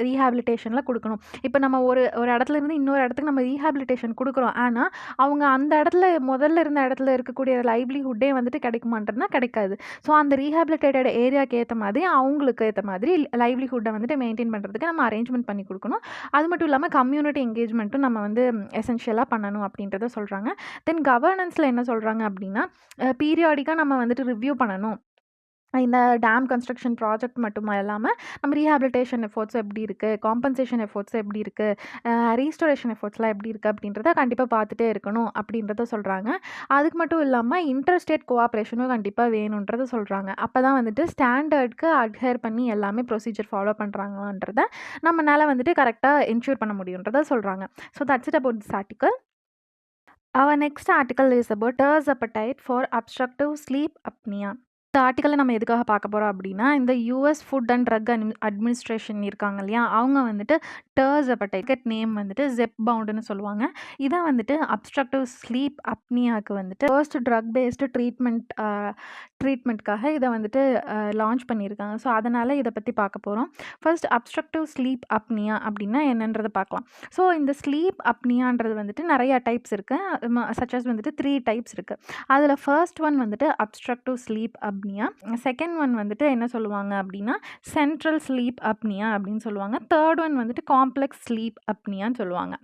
ரீஹாபிலிட்டேஷனில் கொடுக்கணும். இப்போ நம்ம ஒரு ஒரு இடத்துல இருந்து இன்னொரு இடத்துக்கு நம்ம ரீஹாபிலிட்டேஷன் கொடுக்குறோம். ஆனால் அவங்க அந்த இடத்துல முதல்ல இருந்த இடத்துல இருக்கக்கூடிய லைவ்லிஹுட்டே வந்துட்டு கிடைக்குமான்றதுனா கிடைக்காது. ஸோ அந்த ரீஹாபிலிட்டேட்டட் ஏரியாவுக்கு ஏற்ற மாதிரி அவங்களுக்கு ஏற்ற மாதிரி லைவ்லிஹுட்டை வந்துட்டு மெயின்டைன் பண்ணுறதுக்கு நம்ம அரேஞ்ச்மெண்ட் பண்ணி கொடுக்கணும். அது மட்டும் இல்லாமல் கம்யூனிட்டி என்கேஜ்மெண்ட்டும் நம்ம வந்து எசென்ஷியலாக பண்ணணும் அப்படின்றத சொல்கிறாங்க. தென் கவர்னன்ஸில் என்ன சொல்கிறாங்க அப்படின்னா பீரியாடிக்காக நம்ம வந்துட்டு ரிவ்யூ பண்ணணும். இந்த டேம் கன்ஸ்ட்ரக்ஷன் ப்ராஜெக்ட் மட்டும் இல்லாமல் நம்ம ரீஹாபிலிட்டேஷன் எஃபோர்ட்ஸ் எப்படி இருக்குது, காம்பன்சேஷன் எஃபோர்ட்ஸ் எப்படி இருக்குது, ரீஸ்டோரேஷன் எஃபோர்ட்ஸ்லாம் எப்படி இருக்குது அப்படின்றத கண்டிப்பாக பார்த்துட்டே இருக்கணும் அப்படின்றத சொல்கிறாங்க. அதுக்கு மட்டும் இல்லாமல் இன்டர்ஸ்டேட் கோஆப்ரேஷனும் கண்டிப்பாக வேணுன்றத சொல்கிறாங்க. அப்போ தான் வந்துட்டு ஸ்டாண்டர்டுக்கு அட்ஹேர் பண்ணி எல்லாமே ப்ரொசீஜர் ஃபாலோ பண்ணுறாங்கன்றத நம்மளால் வந்துட்டு கரெக்டாக என்ஷூர் பண்ண முடியுன்றத சொல்கிறாங்க. So that's it about this article. Our next article is about Ter's appetite for obstructive sleep apnea. இந்த ஆர்டிக்கலை நம்ம எதுக்காக பார்க்க போகிறோம் அப்படின்னா, இந்த US food and drug administration இருக்காங்க இல்லையா, அவங்க வந்துட்டு டர்ஸ் அப்படைட் நேம் வந்துட்டு ZEP-பவுண்டுன்னு சொல்லுவாங்க. இதை வந்துட்டு அப்ஸ்ட்ரக்டிவ் ஸ்லீப் அப்னியாவுக்கு வந்துட்டு ஃபர்ஸ்ட் ட்ரக் பேஸ்டு ட்ரீட்மெண்ட்காக இதை வந்துட்டு லான்ச் பண்ணியிருக்காங்க. ஸோ அதனால் இதை பற்றி பார்க்க போகிறோம். ஃபர்ஸ்ட் அப்ஸ்ட்ரக்டிவ் ஸ்லீப் அப்னியா அப்படின்னா என்னன்றதை பார்க்கலாம். ஸோ இந்த ஸ்லீப் அப்னியான்றது வந்துட்டு நிறையா டைப்ஸ் இருக்குது. சச்சஸ் வந்துட்டு 3 டைப்ஸ் இருக்குது. அதில் ஃபர்ஸ்ட் ஒன் வந்துட்டு obstructive sleep apnoea, second one வந்துட்டு என்ன சொல்லுவாங்க அப்படின்னா சென்ட்ரல் ஸ்லீப் அப்னியா அப்படின்னு சொல்லுவாங்க. தேர்ட் ஒன் வந்துட்டு காம்ப்ளெக்ஸ் ஸ்லீப் அப்னியான்னு சொல்லுவாங்க.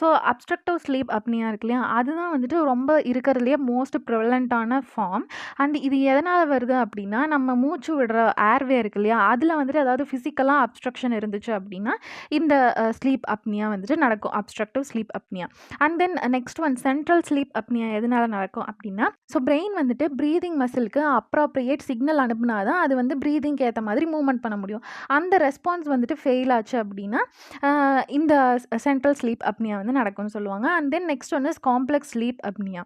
ஸோ அப்ஸ்ட்ரக்டிவ் ஸ்லீப் அப்னியா இருக்கு இல்லையா, அதுதான் வந்துட்டு ரொம்ப இருக்கிறதுலையே மோஸ்ட் ப்ரிவலண்ட்டான ஃபார்ம். அண்ட் இது எதனால் வருது அப்படின்னா, நம்ம மூச்சு விடுற ஏர்வே இருக்கு இல்லையா, அதில் வந்துட்டு அதாவது ஃபிசிக்கலாக அப்ஸ்ட்ரக்ஷன் இருந்துச்சு அப்படின்னா இந்த ஸ்லீப் அப்னியா வந்துட்டு நடக்கும், obstructive sleep apnoea. And then next one central sleep apnoea எதனால நடக்கும் அப்படின்னா, ஸோ பிரெயின் வந்துட்டு ப்ரீதிங் மசிலுக்கு அப்ராப்ரியேட் சிக்னல் அனுப்புனா தான் அது வந்து ப்ரீதிங்க்கு ஏற்ற மாதிரி மூவ்மெண்ட் பண்ண முடியும். அந்த ரெஸ்பான்ஸ் வந்துட்டு ஃபெயில் ஆச்சு அப்படின்னா இந்த சென்ட்ரல் ஸ்லீப் அப்னியா வந்து நடக்கும்னு சொல்லுவாங்க. And then next one is complex sleep apnoea.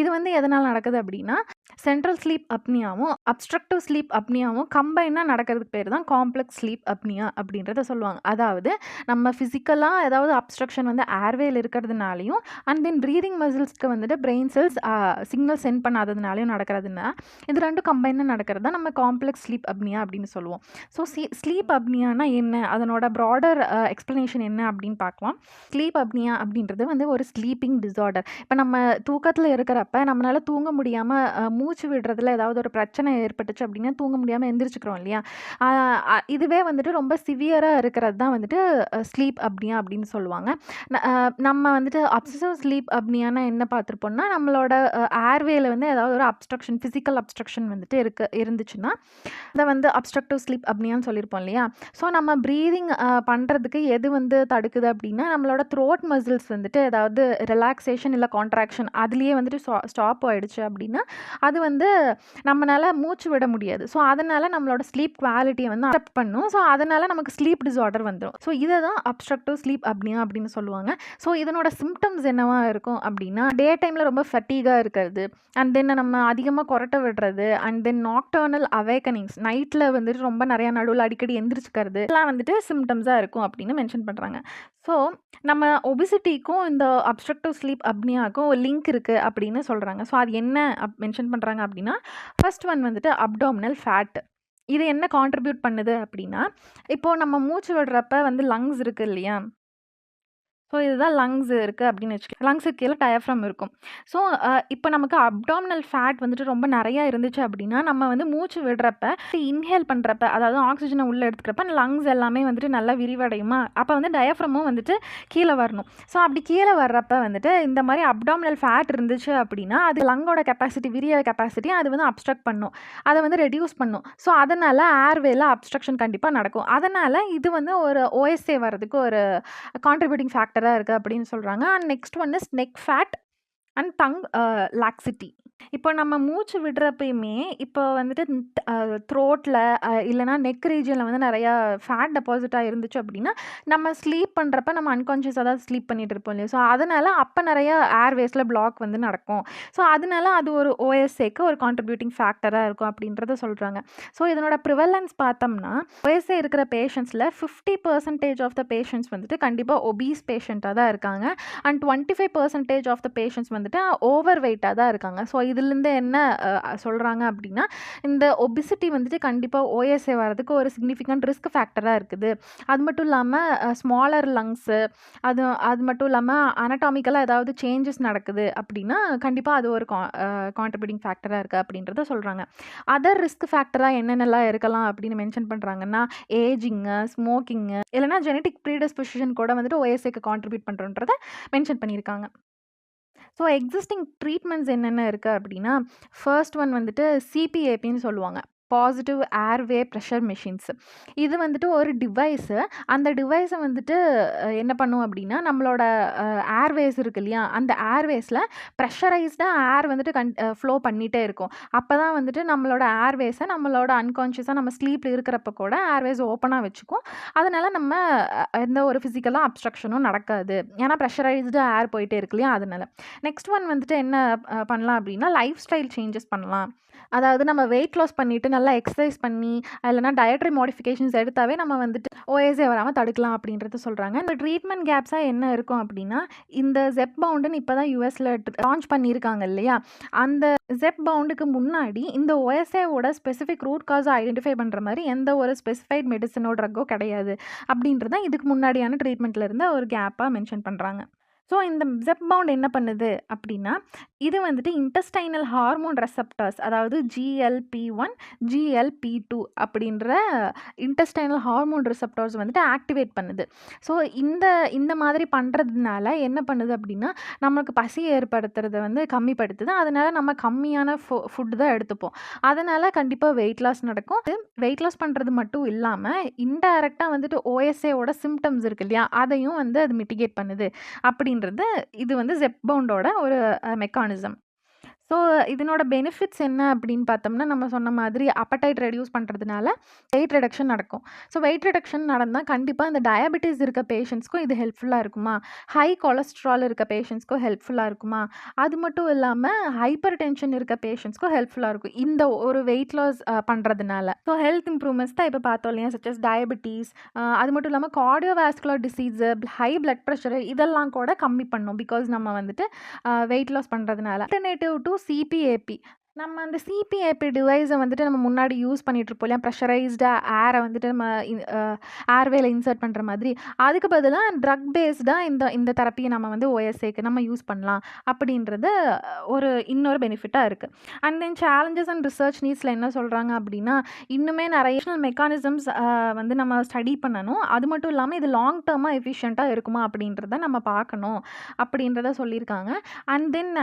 இது வந்து எதனால் நடக்குது அப்படின்னா, சென்ட்ரல் ஸ்லீப் அப்னியாவும் அப்ஸ்ட்ரக்டிவ் ஸ்லீப் அப்னியாவும் கம்பைனாக நடக்கிறதுக்கு பேர் தான் காம்ப்ளெக்ஸ் ஸ்லீப் அப்னியா அப்படின்றத சொல்லுவாங்க. அதாவது நம்ம ஃபிசிக்கலாக ஏதாவது அப்ஸ்ட்ரக்ஷன் வந்து ஏர்வேல இருக்கிறதுனாலையும் அண்ட் தென் ப்ரீதிங் மசில்ஸ்க்கு வந்துட்டு பிரெயின் செல்ஸ் சிக்னல் சென்ட் பண்ணாததுனாலையும் நடக்கிறதுனா இது ரெண்டும் கம்பைனாக நடக்கிறது தான் நம்ம காம்ப்ளெக்ஸ் ஸ்லீப் அப்னியா அப்படின்னு சொல்லுவோம். ஸோ ஸ்லீப் அப்னியானா என்ன, அதனோட ப்ராடர் எக்ஸ்ப்ளனேஷன் என்ன அப்படின்னு பார்க்கலாம். ஸ்லீப் அப்னியா அப்படின்றது வந்து ஒரு ஸ்லீப்பிங் டிஸார்டர். இப்போ நம்ம தூக்கத்தில் இருக்கிறப்ப நம்மளால் தூங்க முடியாமல் மூச்சு விடுறதுல ஏதாவது ஒரு பிரச்சனை ஏற்பட்டுச்சு அப்படின்னா தூங்க முடியாமல் எந்திரிச்சுக்கிறோம் இல்லையா, இதுவே வந்துட்டு ரொம்ப சிவியராக இருக்கிறது தான் வந்துட்டு ஸ்லீப் அப்னியா அப்படின்னு சொல்லுவாங்க. நம்ம வந்துட்டு அப்சசிவ் ஸ்லீப் அப்னியானா என்ன பார்த்துருப்போம்னா, நம்மளோட ஏர்வேல வந்து ஏதாவது ஒரு அப்ஸ்ட்ரக்ஷன், ஃபிசிக்கல் அப்ஸ்ட்ரக்ஷன் வந்துட்டு இருந்துச்சுன்னா அதை வந்து அப்ஸ்ட்ரக்டிவ் ஸ்லீப் அப்னியான்னு சொல்லியிருப்போம் இல்லையா. ஸோ நம்ம ப்ரீதிங் பண்ணுறதுக்கு எது வந்து தடுக்குது அப்படின்னா, நம்மளோட த்ரோட் மசில்ஸ் வந்துட்டு ஏதாவது ரிலாக்ஸேஷன் இல்லை கான்ட்ராக்ஷன் அதுலேயே வந்துட்டு ஸ்டாப் ஆகிடுச்சு அப்படின்னா அது வந்து நம்மளால் மூச்சு விட முடியாது. ஸோ அதனால் நம்மளோட ஸ்லீப் குவாலிட்டியை வந்து அஃபெக்ட் பண்ணும். ஸோ அதனால் நமக்கு ஸ்லீப் டிஸார்டர் வந்துடும். ஸோ இதை தான் அப்ஸ்ட்ரக்டிவ் ஸ்லீப் அப்னியா அப்படின்னு சொல்லுவாங்க. ஸோ இதனோட சிம்டம்ஸ் என்னவா இருக்கும் அப்படின்னா, டே டைமில் ரொம்ப ஃபட்டீகாக இருக்கிறது, அண்ட் தென் நம்ம அதிகமாக கொரட்டை விடுறது, அண்ட் தென் நாக்டர்னல் அவேக்கனிங்ஸ், நைட்டில் வந்துட்டு ரொம்ப நிறையா நடுவில் அடிக்கடி எந்திரிச்சுக்கிறது, இதெல்லாம் வந்துட்டு சிம்டம்ஸாக இருக்கும் அப்படின்னு மென்ஷன் பண்ணுறாங்க. ஸோ நம்ம ஒபிசிட்டிக்கும் இந்த அப்ஸ்ட்ரக்டிவ் ஸ்லீப் அப்னியாவுக்கும் ஒரு லிங்க் இருக்குது அப்படின்னு சொல்கிறாங்க. ஸோ அது என்ன மென்ஷன் பண்ணுறாங்க அப்படின்னா, ஃபர்ஸ்ட் ஒன் வந்துட்டு அப்டாமினல் ஃபேட். இது என்ன கான்ட்ரிபியூட் பண்ணுது அப்படின்னா, இப்போது நம்ம மூச்சு விடுறப்ப வந்து லங்ஸ் இருக்குது இல்லையா, ஸோ இதுதான் லங்ஸ் இருக்குது அப்படின்னு வச்சுக்கலாம். லங்ஸுக்கு கீழே டயஃப்ரம் இருக்கும். ஸோ இப்போ நமக்கு அப்டாமினல் ஃபேட் வந்துட்டு ரொம்ப நிறையா இருந்துச்சு அப்படின்னா நம்ம வந்து மூச்சு விடுறப்ப இன்ஹேல் பண்ணுறப்ப, அதாவது ஆக்சிஜனை உள்ளே எடுத்துக்கிறப்ப லங்ஸ் எல்லாமே வந்துட்டு நல்லா விரிவடையுமா, அப்போ வந்து டயஃப்ரமும் வந்துட்டு கீழே வரணும். ஸோ அப்படி கீழே வர்றப்ப வந்துட்டு இந்த மாதிரி அப்டாமினல் ஃபேட் இருந்துச்சு அப்படின்னா அது லங்கோட கெப்பாசிட்டி, விரிய கெப்பாசிட்டி அது வந்து அப்ஸ்ட்ரக்ட் பண்ணும், அதை வந்து ரெடியூஸ் பண்ணும். ஸோ அதனால் ஏர்வேல அப்ஸ்ட்ரக்ஷன் கண்டிப்பாக நடக்கும். அதனால் இது வந்து ஒரு ஓஎஸ்ஏ வர்றதுக்கு ஒரு கான்ட்ரிபியூட்டிங் ஃபேக்டர் இருக்குது அப்படின்னு சொல்கிறாங்க. And next one is neck fat and tongue laxity. இப்போ நம்ம மூச்சு விடுறப்பயுமே இப்போ வந்துட்டு த்ரோட்டில் இல்லைனா நெக் ரீஜனில் வந்து நிறையா ஃபேட் டெபாசிட்டாக இருந்துச்சு அப்படின்னா நம்ம ஸ்லீப் பண்ணுறப்ப நம்ம அன்கான்ஷியஸாக தான் ஸ்லீப் பண்ணிகிட்டு இருப்போம் இல்லையா. ஸோ அதனால் அப்போ நிறையா ஏர்வேஸில் பிளாக் வந்து நடக்கும். ஸோ அதனால அது ஒரு ஓஎஸ்ஏக்கு ஒரு கான்ட்ரிபியூட்டிங் ஃபேக்டராக இருக்கும் அப்படின்றத சொல்கிறாங்க. ஸோ இதனோட ப்ரிவலன்ஸ் பார்த்தோம்னா ஓஎஸ்ஏ இருக்கிற பேஷண்ட்ஸில் 50% ஆஃப் த பேஷண்ட்ஸ் வந்துட்டு கண்டிப்பாக ஒபீஸ் பேஷண்ட்டாக தான் இருக்காங்க. அண்ட் 25% ஆஃப் த பேஷண்ட்ஸ் வந்துட்டு ஓவர் வெயிட்டாக தான் இருக்காங்க. ஸோ இதுலேருந்து என்ன சொல்கிறாங்க அப்படின்னா, இந்த ஒபிசிட்டி வந்துட்டு கண்டிப்பாக ஓஎஸ்ஏ வரதுக்கு ஒரு சிக்னிஃபிகண்ட் ரிஸ்க் ஃபேக்டராக இருக்குது. அது மட்டும் இல்லாமல் ஸ்மாலர் லங்ஸு, அது அது மட்டும் இல்லாமல் அனடாமிக்கலாக ஏதாவது சேஞ்சஸ் நடக்குது அப்படின்னா கண்டிப்பாக அது ஒரு கான்ட்ரிபியூட்டிங் ஃபேக்டராக இருக்குது அப்படின்றத சொல்கிறாங்க. அதர் ரிஸ்க் ஃபேக்டராக என்னென்னலாம் இருக்கலாம் அப்படின்னு மென்ஷன் பண்ணுறாங்கன்னா, ஏஜிங்கு, ஸ்மோக்கிங்கு, இல்லைனா ஜெனட்டிக் ப்ரீடிஸ்பொசிஷன் கூட வந்துட்டு ஓஎஸ்ஏக்கு கான்ட்ரிபியூட் பண்ணுறன்றத மென்ஷன் பண்ணியிருக்காங்க. ஸோ எக்ஸிஸ்டிங் ட்ரீட்மெண்ட்ஸ் என்னென்ன இருக்குது அப்படின்னா, ஃபர்ஸ்ட் ஒன் வந்துட்டு சிபிஏபின்னு சொல்லுவாங்க. Positive airway pressure machines. இது வந்துட்டு ஒரு டிவைஸு. அந்த டிவைஸை வந்துட்டு என்ன பண்ணும் அப்படின்னா, நம்மளோட ஏர்வேஸ் இருக்கு இல்லையா, அந்த ஏர்வேஸில் ப்ரெஷரைஸ்டாக ஏர் வந்துட்டு ஃப்ளோ பண்ணிகிட்டே இருக்கும். அப்போ தான் வந்துட்டு நம்மளோட ஏர்வேஸை நம்மளோட அன்கான்ஷியஸாக நம்ம ஸ்லீப்பில் இருக்கிறப்ப கூட ஏர்வேஸ் ஓப்பனாக வச்சுக்கும். அதனால் நம்ம எந்த ஒரு ஃபிசிக்கலாக அப்ஸ்ட்ரக்ஷனும் நடக்காது. ஏன்னா ப்ரெஷரைஸ்டு ஏர் போயிட்டே இருக்கு இல்லையா, அதனால. நெக்ஸ்ட் ஒன் வந்துட்டு என்ன பண்ணலாம் அப்படின்னா, லைஃப் ஸ்டைல் சேஞ்சஸ் பண்ணலாம். அதாவது நம்ம வெயிட் லாஸ் பண்ணிவிட்டு நல்லா எக்ஸசைஸ் பண்ணி இல்லைனா டயட்ரி மாடிஃபிகேஷன்ஸ் எடுத்தாவே நம்ம வந்துட்டு ஓஎஸ்ஏ வராமல் தடுக்கலாம் அப்படின்றத சொல்கிறாங்க. இந்த ட்ரீட்மெண்ட் கேப்ஸாக என்ன இருக்கும் அப்படின்னா, இந்த ஜெப் பவுண்டுன்னு இப்போ தான் யூஎஸில் லான்ச் பண்ணியிருக்காங்க இல்லையா, அந்த ஜெப் பவுண்டுக்கு முன்னாடி இந்த ஓஎஸ்ஏவோட ஸ்பெசிஃபிக் ரூட் காஸை ஐடென்டிஃபை பண்ணுற மாதிரி எந்த ஒரு ஸ்பெசிஃபைட் மெடிசனோ ட்ரக்கோ கிடையாது அப்படின்றத இதுக்கு முன்னாடியான ட்ரீட்மெண்ட்டில் இருந்த ஒரு கேப்பாக மென்ஷன் பண்ணுறாங்க. ஸோ இந்த ஜெப் பவுண்ட் என்ன பண்ணுது அப்படின்னா, இது வந்துட்டு இன்டெஸ்டைனல் ஹார்மோன் ரெசெப்டர்ஸ், அதாவது GLP-1, GLP-2 அப்படின்ற இன்டெஸ்டைனல் ஹார்மோன் ரிசெப்டர்ஸ் வந்துட்டு ஆக்டிவேட் பண்ணுது. ஸோ இந்த மாதிரி பண்ணுறதுனால என்ன பண்ணுது அப்படின்னா, நமக்கு பசி ஏற்படுத்துறத வந்து கம்மிப்படுத்துது. அதனால நம்ம கம்மியான ஃபுட் தான் எடுத்துப்போம். அதனால் கண்டிப்பாக வெயிட் லாஸ் நடக்கும். வெயிட் லாஸ் பண்ணுறது மட்டும் இல்லாமல் இன்டைரக்டாக வந்துட்டு ஓஎஸ்ஏவோட சிம்டம்ஸ் இருக்கு இல்லையா, அதையும் வந்து அது மிட்டிகேட் பண்ணுது அப்படின்றது இது வந்து ஜெப் பவுண்டோட ஒரு மெக்கானிசம். ஸோ இதனோட பெனிஃபிட்ஸ் என்ன அப்படின்னு பார்த்தோம்னா, நம்ம சொன்ன மாதிரி அப்படைட் ரெடியூஸ் பண்ணுறதுனால வெயிட் ரிடக்ஷன் நடக்கும். ஸோ வெயிட் ரிடக்ஷன் நடந்தால் கண்டிப்பாக இந்த டயபெட்டிஸ் இருக்க பேஷண்ட்ஸ்க்கும் இது ஹெல்ப்ஃபுல்லாக இருக்குமா, ஹை கொலஸ்ட்ரால் இருக்க பேஷண்ட்ஸ்க்கும் ஹெல்ப்ஃபுல்லாக இருக்குமா, அது மட்டும் இல்லாமல் ஹைப்பர் டென்ஷன் இருக்க பேஷண்ட்ஸ்க்கும் ஹெல்ப்ஃபுல்லாக இருக்கும் இந்த ஒரு வெயிட் லாஸ் பண்ணுறதுனால. ஸோ ஹெல்த் இம்ப்ரூவ்மெண்ட்ஸ் தான் இப்போ பார்த்தோம் இல்லையா, சச்சஸ் டயபெட்டிஸ், அது மட்டும் இல்லாமல் cardiovascular disease, high blood pressure இதெல்லாம் கூட கம்மி பண்ணும். பிகாஸ் நம்ம வந்துட்டு வெயிட் லாஸ் பண்ணுறதுனால. ஆல்டர்னேட்டிவ் டு சிபிஏபி, நம்ம அந்த சிபிஏபி டிவைஸை வந்துட்டு நம்ம முன்னாடி யூஸ் பண்ணிகிட்ருப்போம் இல்லையா, ப்ரெஷரைஸ்டாக ஏரை வந்துட்டு நம்ம ஏர்வேல இன்சர்ட் பண்ணுற மாதிரி. அதுக்கு பதிலாக ட்ரக் பேஸ்டாக இந்த தெரப்பியை நம்ம வந்து ஓஎஸ்ஏக்கு நம்ம யூஸ் பண்ணலாம் அப்படின்றது இன்னொரு பெனிஃபிட்டாக இருக்குது. And then challenges and research நீட்ஸில் என்ன சொல்கிறாங்க அப்படின்னா, இன்னுமே நிறைய மெக்கானிசம்ஸ் வந்து நம்ம ஸ்டடி பண்ணணும். அது மட்டும் இல்லாமல் இது லாங் டேர்மாக எஃபிஷியண்ட்டாக இருக்குமா அப்படின்றத நம்ம பார்க்கணும் அப்படின்றத சொல்லியிருக்காங்க. அண்ட் தென்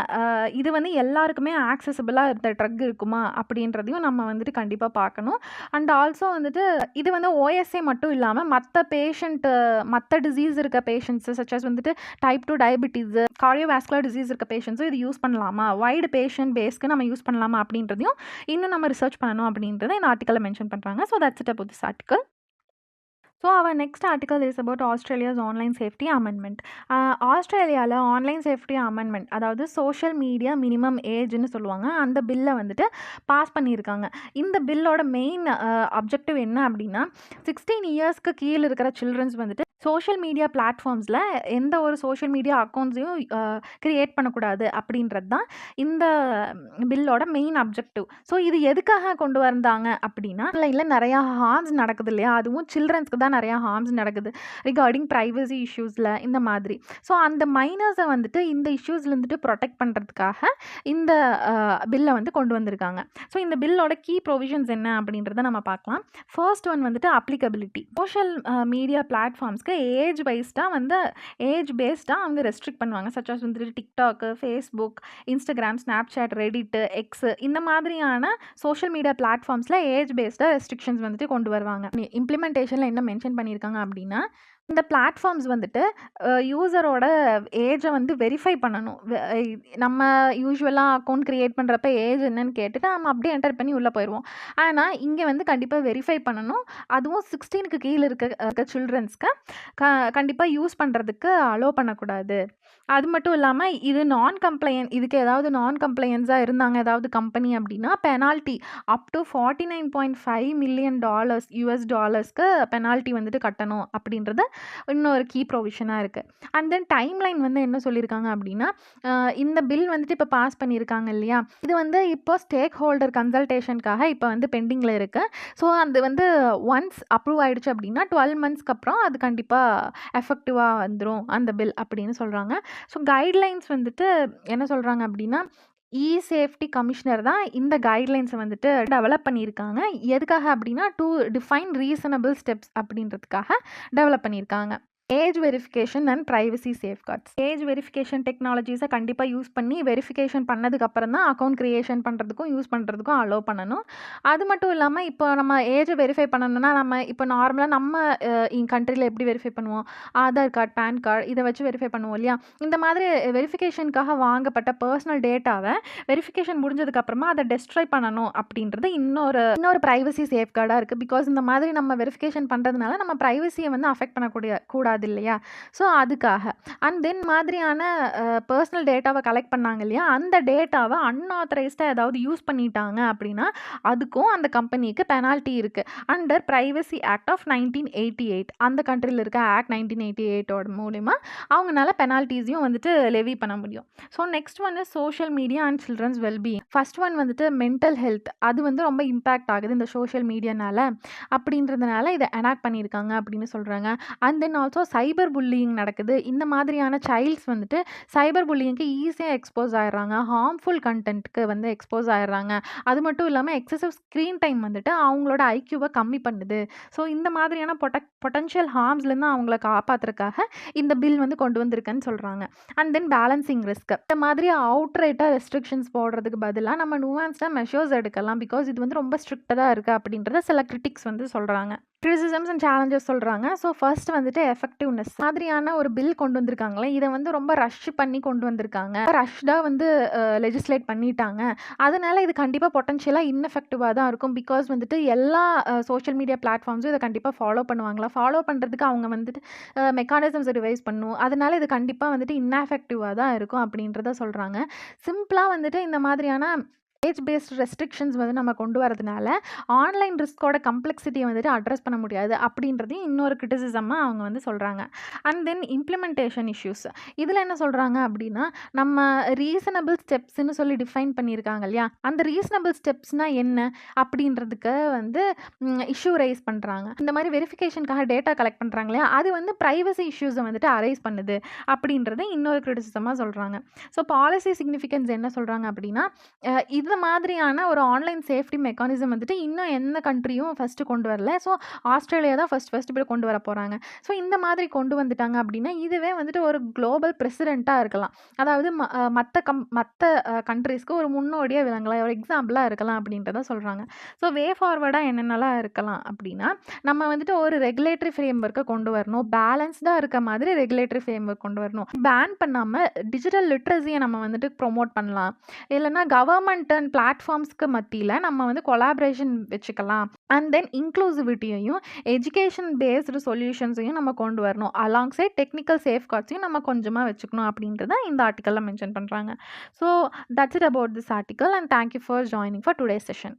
இது வந்து எல்லாருக்குமே ஆக்சசபிளாக ட்ரக் இருக்குமா அப்படின்றதையும் நம்ம வந்துட்டு கண்டிப்பாக பார்க்கணும். அண்ட் ஆல்சோ வந்துட்டு இது வந்து ஓஎஸ்ஏ மட்டும் இல்லாமல் மற்ற டிசீஸ் இருக்க பேஷண்ட்ஸு சச்சஸ் வந்துட்டு டைப் 2 டயபெட்டிஸு, கார்டியோவாஸ்குலர் டிசீஸ் இருக்க பேஷண்ட்ஸும் இது யூஸ் பண்ணலாமா, வைடு பேஷண்ட் பேஸ்க்கு நம்ம யூஸ் பண்ணலாமா அப்படின்றதையும் இன்னும் நம்ம ரிசர்ச் பண்ணணும் அப்படின்றத இந்த ஆர்டிக்கலில் மென்ஷன் பண்ணுறாங்க. So that's it about this article. So our next article is about Australia's online safety amendment. ஆஸ்திரேலியாவில் ஆன்லைன் சேஃப்டி அமெண்ட்மெண்ட், அதாவது சோஷியல் மீடியா மினிமம் ஏஜ்னு சொல்லுவாங்க, அந்த பில்லை வந்துட்டு பாஸ் பண்ணியிருக்காங்க. இந்த பில்லோட மெயின் அப்ஜெக்டிவ் என்ன அப்படின்னா, 16 இயர்ஸ்க்கு கீழே இருக்கிற சில்ட்ரன்ஸ் வந்துட்டு சோஷியல் மீடியா பிளாட்ஃபார்ம்ஸில் எந்த ஒரு சோஷியல் மீடியா அக்கௌண்ட்ஸையும் க்ரியேட் பண்ணக்கூடாது அப்படின்றது தான் இந்த பில்லோட மெயின் அப்ஜெக்டிவ். ஸோ இது எதுக்காக கொண்டு வந்தாங்க அப்படின்னா, ஆன்லைனில் நிறையா ஹார்ம்ஸ் நடக்குது இல்லையா, அதுவும் சில்ட்ரன்ஸ்க்கு தான் நிறையா ஹார்ம்ஸ் நடக்குது ரிகார்டிங் ப்ரைவசி இஷ்யூஸில் இந்த மாதிரி. ஸோ அந்த மைனர்ஸை வந்துட்டு இந்த இஷ்யூஸ்லேருந்துட்டு ப்ரொடெக்ட் பண்ணுறதுக்காக இந்த பில்லை வந்து கொண்டு வந்திருக்காங்க. ஸோ இந்த பில்லோட கீ ப்ரொவிஷன்ஸ் என்ன அப்படின்றத நம்ம பார்க்கலாம். ஃபர்ஸ்ட் ஒன் வந்துட்டு அப்ளிகபிலிட்டி. சோஷியல் மீடியா பிளாட்ஃபார்ம்ஸ்க்கு ஏஜ் பேஸ்டாக அவங்க ரெஸ்ட்ரிக்ட் பண்ணுவாங்க. சச்சஸ் வந்துட்டு TikTok, Facebook, Instagram, Snapchat, Reddit, X இந்த மாதிரியான சோஷியல் மீடியா பிளாட்ஃபார்ம்ஸில் ஏஜ் பேஸ்டாக ரெஸ்ட்ரிக்ஷன்ஸ் வந்துட்டு கொண்டு வருவாங்க. இம்ப்ளிமெண்டேஷனில் என்ன மென்ஷன் பண்ணியிருக்காங்க அப்படின்னா, இந்த பிளாட்ஃபார்ம்ஸ் வந்துட்டு யூசரோட ஏஜை வந்து வெரிஃபை பண்ணணும். நம்ம யூஸ்வலாக அக்கௌண்ட் க்ரியேட் பண்ணுறப்ப ஏஜ் என்னன்னு கேட்டுட்டு நம்ம அப்படியே என்டர் பண்ணி உள்ளே போயிடுவோம். ஆனால் இங்கே வந்து கண்டிப்பாக வெரிஃபை பண்ணணும். அதுவும் 16க்கு கீழே இருக்க சில்ட்ரன்ஸ்க்கு கண்டிப்பாக யூஸ் பண்ணுறதுக்கு அலோவ் பண்ணக்கூடாது அது மட்டும் இல்லாம இது இதுக்கு ஏதாவது நான் கம்ப்ளையன்ஸா இருந்தாங்க ஏதாவது கம்பெனி அப்படின்னா, பெனால்டி அப் டூ $49.5 மில்லியன் யுஎஸ் டாலர்ஸ்க்கு பெனால்டி வந்துட்டு கட்டணும் அப்படின்றது இன்னொரு கீ ப்ரொவிஷனா இருக்கு. அண்ட் தென் டைம்லைன் வந்து என்ன சொல்லியிருக்காங்க அப்படின்னா, இந்த பில் வந்துட்டு இப்போ பாஸ் பண்ணியிருக்காங்க இல்லையா? இது வந்து இப்போ ஸ்டேக் ஹோல்டர் கன்சல்டேஷனுக்காக இப்போ வந்து பெண்டிங்ல இருக்கு. ஸோ அது வந்து ஒன்ஸ் அப்ரூவ் ஆயிடுச்சு அப்படின்னா 12 மந்த்ஸ்க்கு அப்புறம் அது கண்டிப்பா எஃபெக்டிவா வந்துரும் அந்த பில் அப்படின்னு சொல்றாங்க. ஸோ கைட்லைன்ஸ் வந்துட்டு என்ன சொல்றாங்க அப்படின்னா, சேஃப்டி கமிஷனர் தான் இந்த கைட்லைன்ஸை வந்துட்டு டெவலப் பண்ணியிருக்காங்க. எதுக்காக அப்படின்னா, டூ டிஃபைன் ரீசனபிள் ஸ்டெப்ஸ் அப்படின்றதுக்காக டெவலப் பண்ணியிருக்காங்க. Age verification and privacy safeguards. Age verification டெக்னாலஜிஸை கண்டிப்பாக யூஸ் பண்ணி வெரிஃபிகேஷன் பண்ணதுக்கப்புறம் தான் அக்கௌண்ட் கிரியேஷன் பண்ணுறதுக்கும் யூஸ் பண்ணுறதுக்கும் அலோவ் பண்ணணும். அது மட்டும் இல்லாமல் இப்போ நம்ம ஏஜை வெரிஃபை பண்ணணும்னா நம்ம இப்போ நார்மலாக நம்ம கண்ட்ரியில் எப்படி வெரிஃபை பண்ணுவோம், ஆதார் கார்டு, பேன் கார்டு இதை வச்சு வெரிஃபை பண்ணுவோம் இல்லையா? இந்த மாதிரி வெரிஃபிகேஷனுக்காக வாங்கப்பட்ட பர்சனல் டேட்டாவை வெரிஃபிகேஷன் முடிஞ்சதுக்கப்புறமா அதை டெஸ்ட்ராய் பண்ணணும் அப்படின்றது இன்னொரு ப்ரைவசி சேஃப்கார்டாக இருக்குது. பிகாஸ் இந்த மாதிரி நம்ம வெரிஃபிகேஷன் பண்ணுறதுனால நம்ம ப்ரைவசியை வந்து அஃபெக்ட் கூடாது இல்லையா? ஸோ அதுக்காக அண்ட் தென் மாதிரியான பர்சனல் டேட்டாவை கலெக்ட் பண்ணாங்க இல்லையா? அந்த டேட்டாவை அன்ஆத்தரைஸ்டாக ஏதாவது யூஸ் பண்ணிட்டாங்க அப்படின்னா அதுக்கும் அந்த கம்பெனிக்கு பெனால்ட்டி இருக்குது. அண்டர் பிரைவசி ஆக்ட் ஆஃப் 1988 அந்த கண்ட்ரியில் இருக்க ஆக்ட் 1988 மூலிமா அவங்களால பெனால்ட்டிஸையும் வந்துட்டு லெவி பண்ண முடியும். ஸோ நெக்ஸ்ட் வந்து social media and children's wellbeing. First one வந்துட்டு மென்டல் ஹெல்த். அது வந்து ரொம்ப இம்பேக்ட் ஆகுது இந்த சோஷியல் மீடியானால அப்படின்றதுனால இதை எனாக்ட் பண்ணியிருக்காங்க அப்படின்னு சொல்கிறாங்க. And then also cyber bullying நடக்குது. இந்த மாதிரியான சைல்ட்ஸ் வந்துட்டு சைபர் புல்லிங்க்கு ஈஸியாக எக்ஸ்போஸ் ஆயிடுறாங்க. ஹார்ம்ஃபுல் கண்டென்ட்க்கு வந்து எக்ஸ்போஸ் ஆயிடுறாங்க. அது மட்டும் இல்லாமல் எக்ஸசிவ் ஸ்க்ரீன் டைம் வந்துட்டு அவங்களோட ஐக்யூவை கம்மி பண்ணுது. ஸோ இந்த மாதிரியான பொட்டன்ஷியல் ஹார்ம்ஸ்லேருந்து அவங்கள காப்பாற்றுறதுக்காக இந்த பில் வந்து கொண்டு வந்திருக்குன்னு சொல்கிறாங்க. And then balancing risk. இந்த மாதிரி அவுட்ரைட்டாக ரெஸ்ட்ரிக்ஷன்ஸ் போடுறதுக்கு பதிலாக நம்ம நுவான்ஸ்டாக மெஷர்ஸ் எடுக்கலாம். பிகாஸ் இது வந்து ரொம்ப ஸ்ட்ரிக்டாக இருக்குது அப்படின்றத சில கிரிட்டிக்ஸ் வந்து சொல்கிறாங்க. கிரிட்டிசிசம்ஸ் அண்ட் சேலஞ்சஸ் சொல்கிறாங்க. ஸோ ஃபர்ஸ்ட் வந்துட்டு எஃபெக்டிவ்னஸ் மாதிரியான ஒரு பில் கொண்டு வந்திருக்காங்களே, இதை வந்து ரொம்ப ரஷ் பண்ணி கொண்டு வந்திருக்காங்க. ரஷ்டாக வந்து லெஜிஸ்லேட் பண்ணிட்டாங்க. அதனால இது கண்டிப்பாக பொட்டன்ஷியலாக இன்எஃபெக்டிவாக தான் இருக்கும். பிகாஸ் வந்துட்டு எல்லா சோஷியல் மீடியா பிளாட்ஃபார்ம்ஸும் இதை கண்டிப்பாக ஃபாலோ பண்ணுவாங்களா? ஃபாலோ பண்ணுறதுக்கு அவங்க வந்துட்டு மெக்கானிசம்ஸ் ரிவைஸ் பண்ணும். அதனால இது கண்டிப்பாக வந்துட்டு இன்எஃபெக்டிவாக தான் இருக்கும் அப்படின்றத சொல்கிறாங்க. சிம்பிளாக வந்துட்டு இந்த மாதிரியான ஏஜ் பேஸ்ட் ரெஸ்ட்ரிக்ஷன்ஸ் வந்து நம்ம கொண்டு வரதுனால ஆன்லைன் ரிஸ்கோட கம்ப்ளெக்சிட்டியை வந்துட்டு அட்ரஸ் பண்ண முடியாது அப்படின்றதையும் இன்னொரு கிரிட்டிசிசமாக அவங்க வந்து சொல்கிறாங்க. And then implementation issues. இதில் என்ன சொல்கிறாங்க அப்படின்னா, நம்ம ரீசனபிள் ஸ்டெப்ஸ்ன்னு சொல்லி டிஃபைன் பண்ணியிருக்காங்க இல்லையா? அந்த ரீசனபிள் ஸ்டெப்ஸ்னால் என்ன அப்படின்றதுக்கு வந்து இஷ்யூ ரைஸ் பண்ணுறாங்க. இந்த மாதிரி வெரிஃபிகேஷனுக்காக டேட்டா கலெக்ட் பண்ணுறாங்க இல்லையா? அது வந்து ப்ரைவசி இஷ்யூஸை வந்துட்டு அரைஸ் பண்ணுது அப்படின்றத இன்னொரு கிரிட்டிசிசமாக சொல்கிறாங்க. ஸோ பாலிசி சிக்னிஃபிகன்ஸ் என்ன சொல்கிறாங்க அப்படின்னா, இது மாதிரியான ஒரு ஆன்லைன் சேஃப்டி மெக்கானிசம் வந்துட்டு இன்னும் எந்த கண்ட்ரியும் ஃபஸ்ட்டு கொண்டு வரல. ஸோ ஆஸ்திரேலியா தான் ஃபஸ்ட் இப்படி கொண்டு வர போகிறாங்க. ஸோ இந்த மாதிரி கொண்டு வந்துட்டாங்க அப்படின்னா இதுவே வந்துட்டு ஒரு குளோபல் பிரசிடெண்ட்டாக இருக்கலாம். அதாவது மற்ற கண்ட்ரீஸ்க்கு ஒரு முன்னோடியாக விளங்கலாம், ஒரு எக்ஸாம்பிளாக இருக்கலாம் அப்படின்றத சொல்கிறாங்க. ஸோ வே ஃபார்வர்டாக என்னென்னலாம் இருக்கலாம் அப்படின்னா, நம்ம வந்துட்டு ஒரு ரெகுலேட்டரி ஃப்ரேம் ஒர்க்கை கொண்டு வரணும். பேலன்ஸ்டாக இருக்க மாதிரி ரெகுலேட்டரி ஃப்ரேம் ஒர்க் கொண்டு வரணும். பேன் பண்ணாமல் டிஜிட்டல் லிட்ரஸியை நம்ம வந்துட்டு ப்ரொமோட் பண்ணலாம். இல்லைனா கவர்மெண்ட் அண்ட் பிளாட்ஃபார்ம்ஸ்க்கு மத்தியில் நம்ம வந்து கொலாபரேஷன் வச்சுக்கலாம். அண்ட் தென் இன்க்ளூசிவிட்டியையும் எஜுகேஷன் பேஸ்டு சொல்யூஷன்ஸையும் நம்ம கொண்டு வரணும். அலாங் சைட் டெக்னிக்கல் சேஃப்கார்ட்ஸையும் நம்ம கொஞ்சமாக வச்சுக்கணும் அப்படின்றத இந்த ஆர்டிக்கலில் மென்ஷன் பண்ணுறாங்க. So that's it about this article and thank you for joining for today session.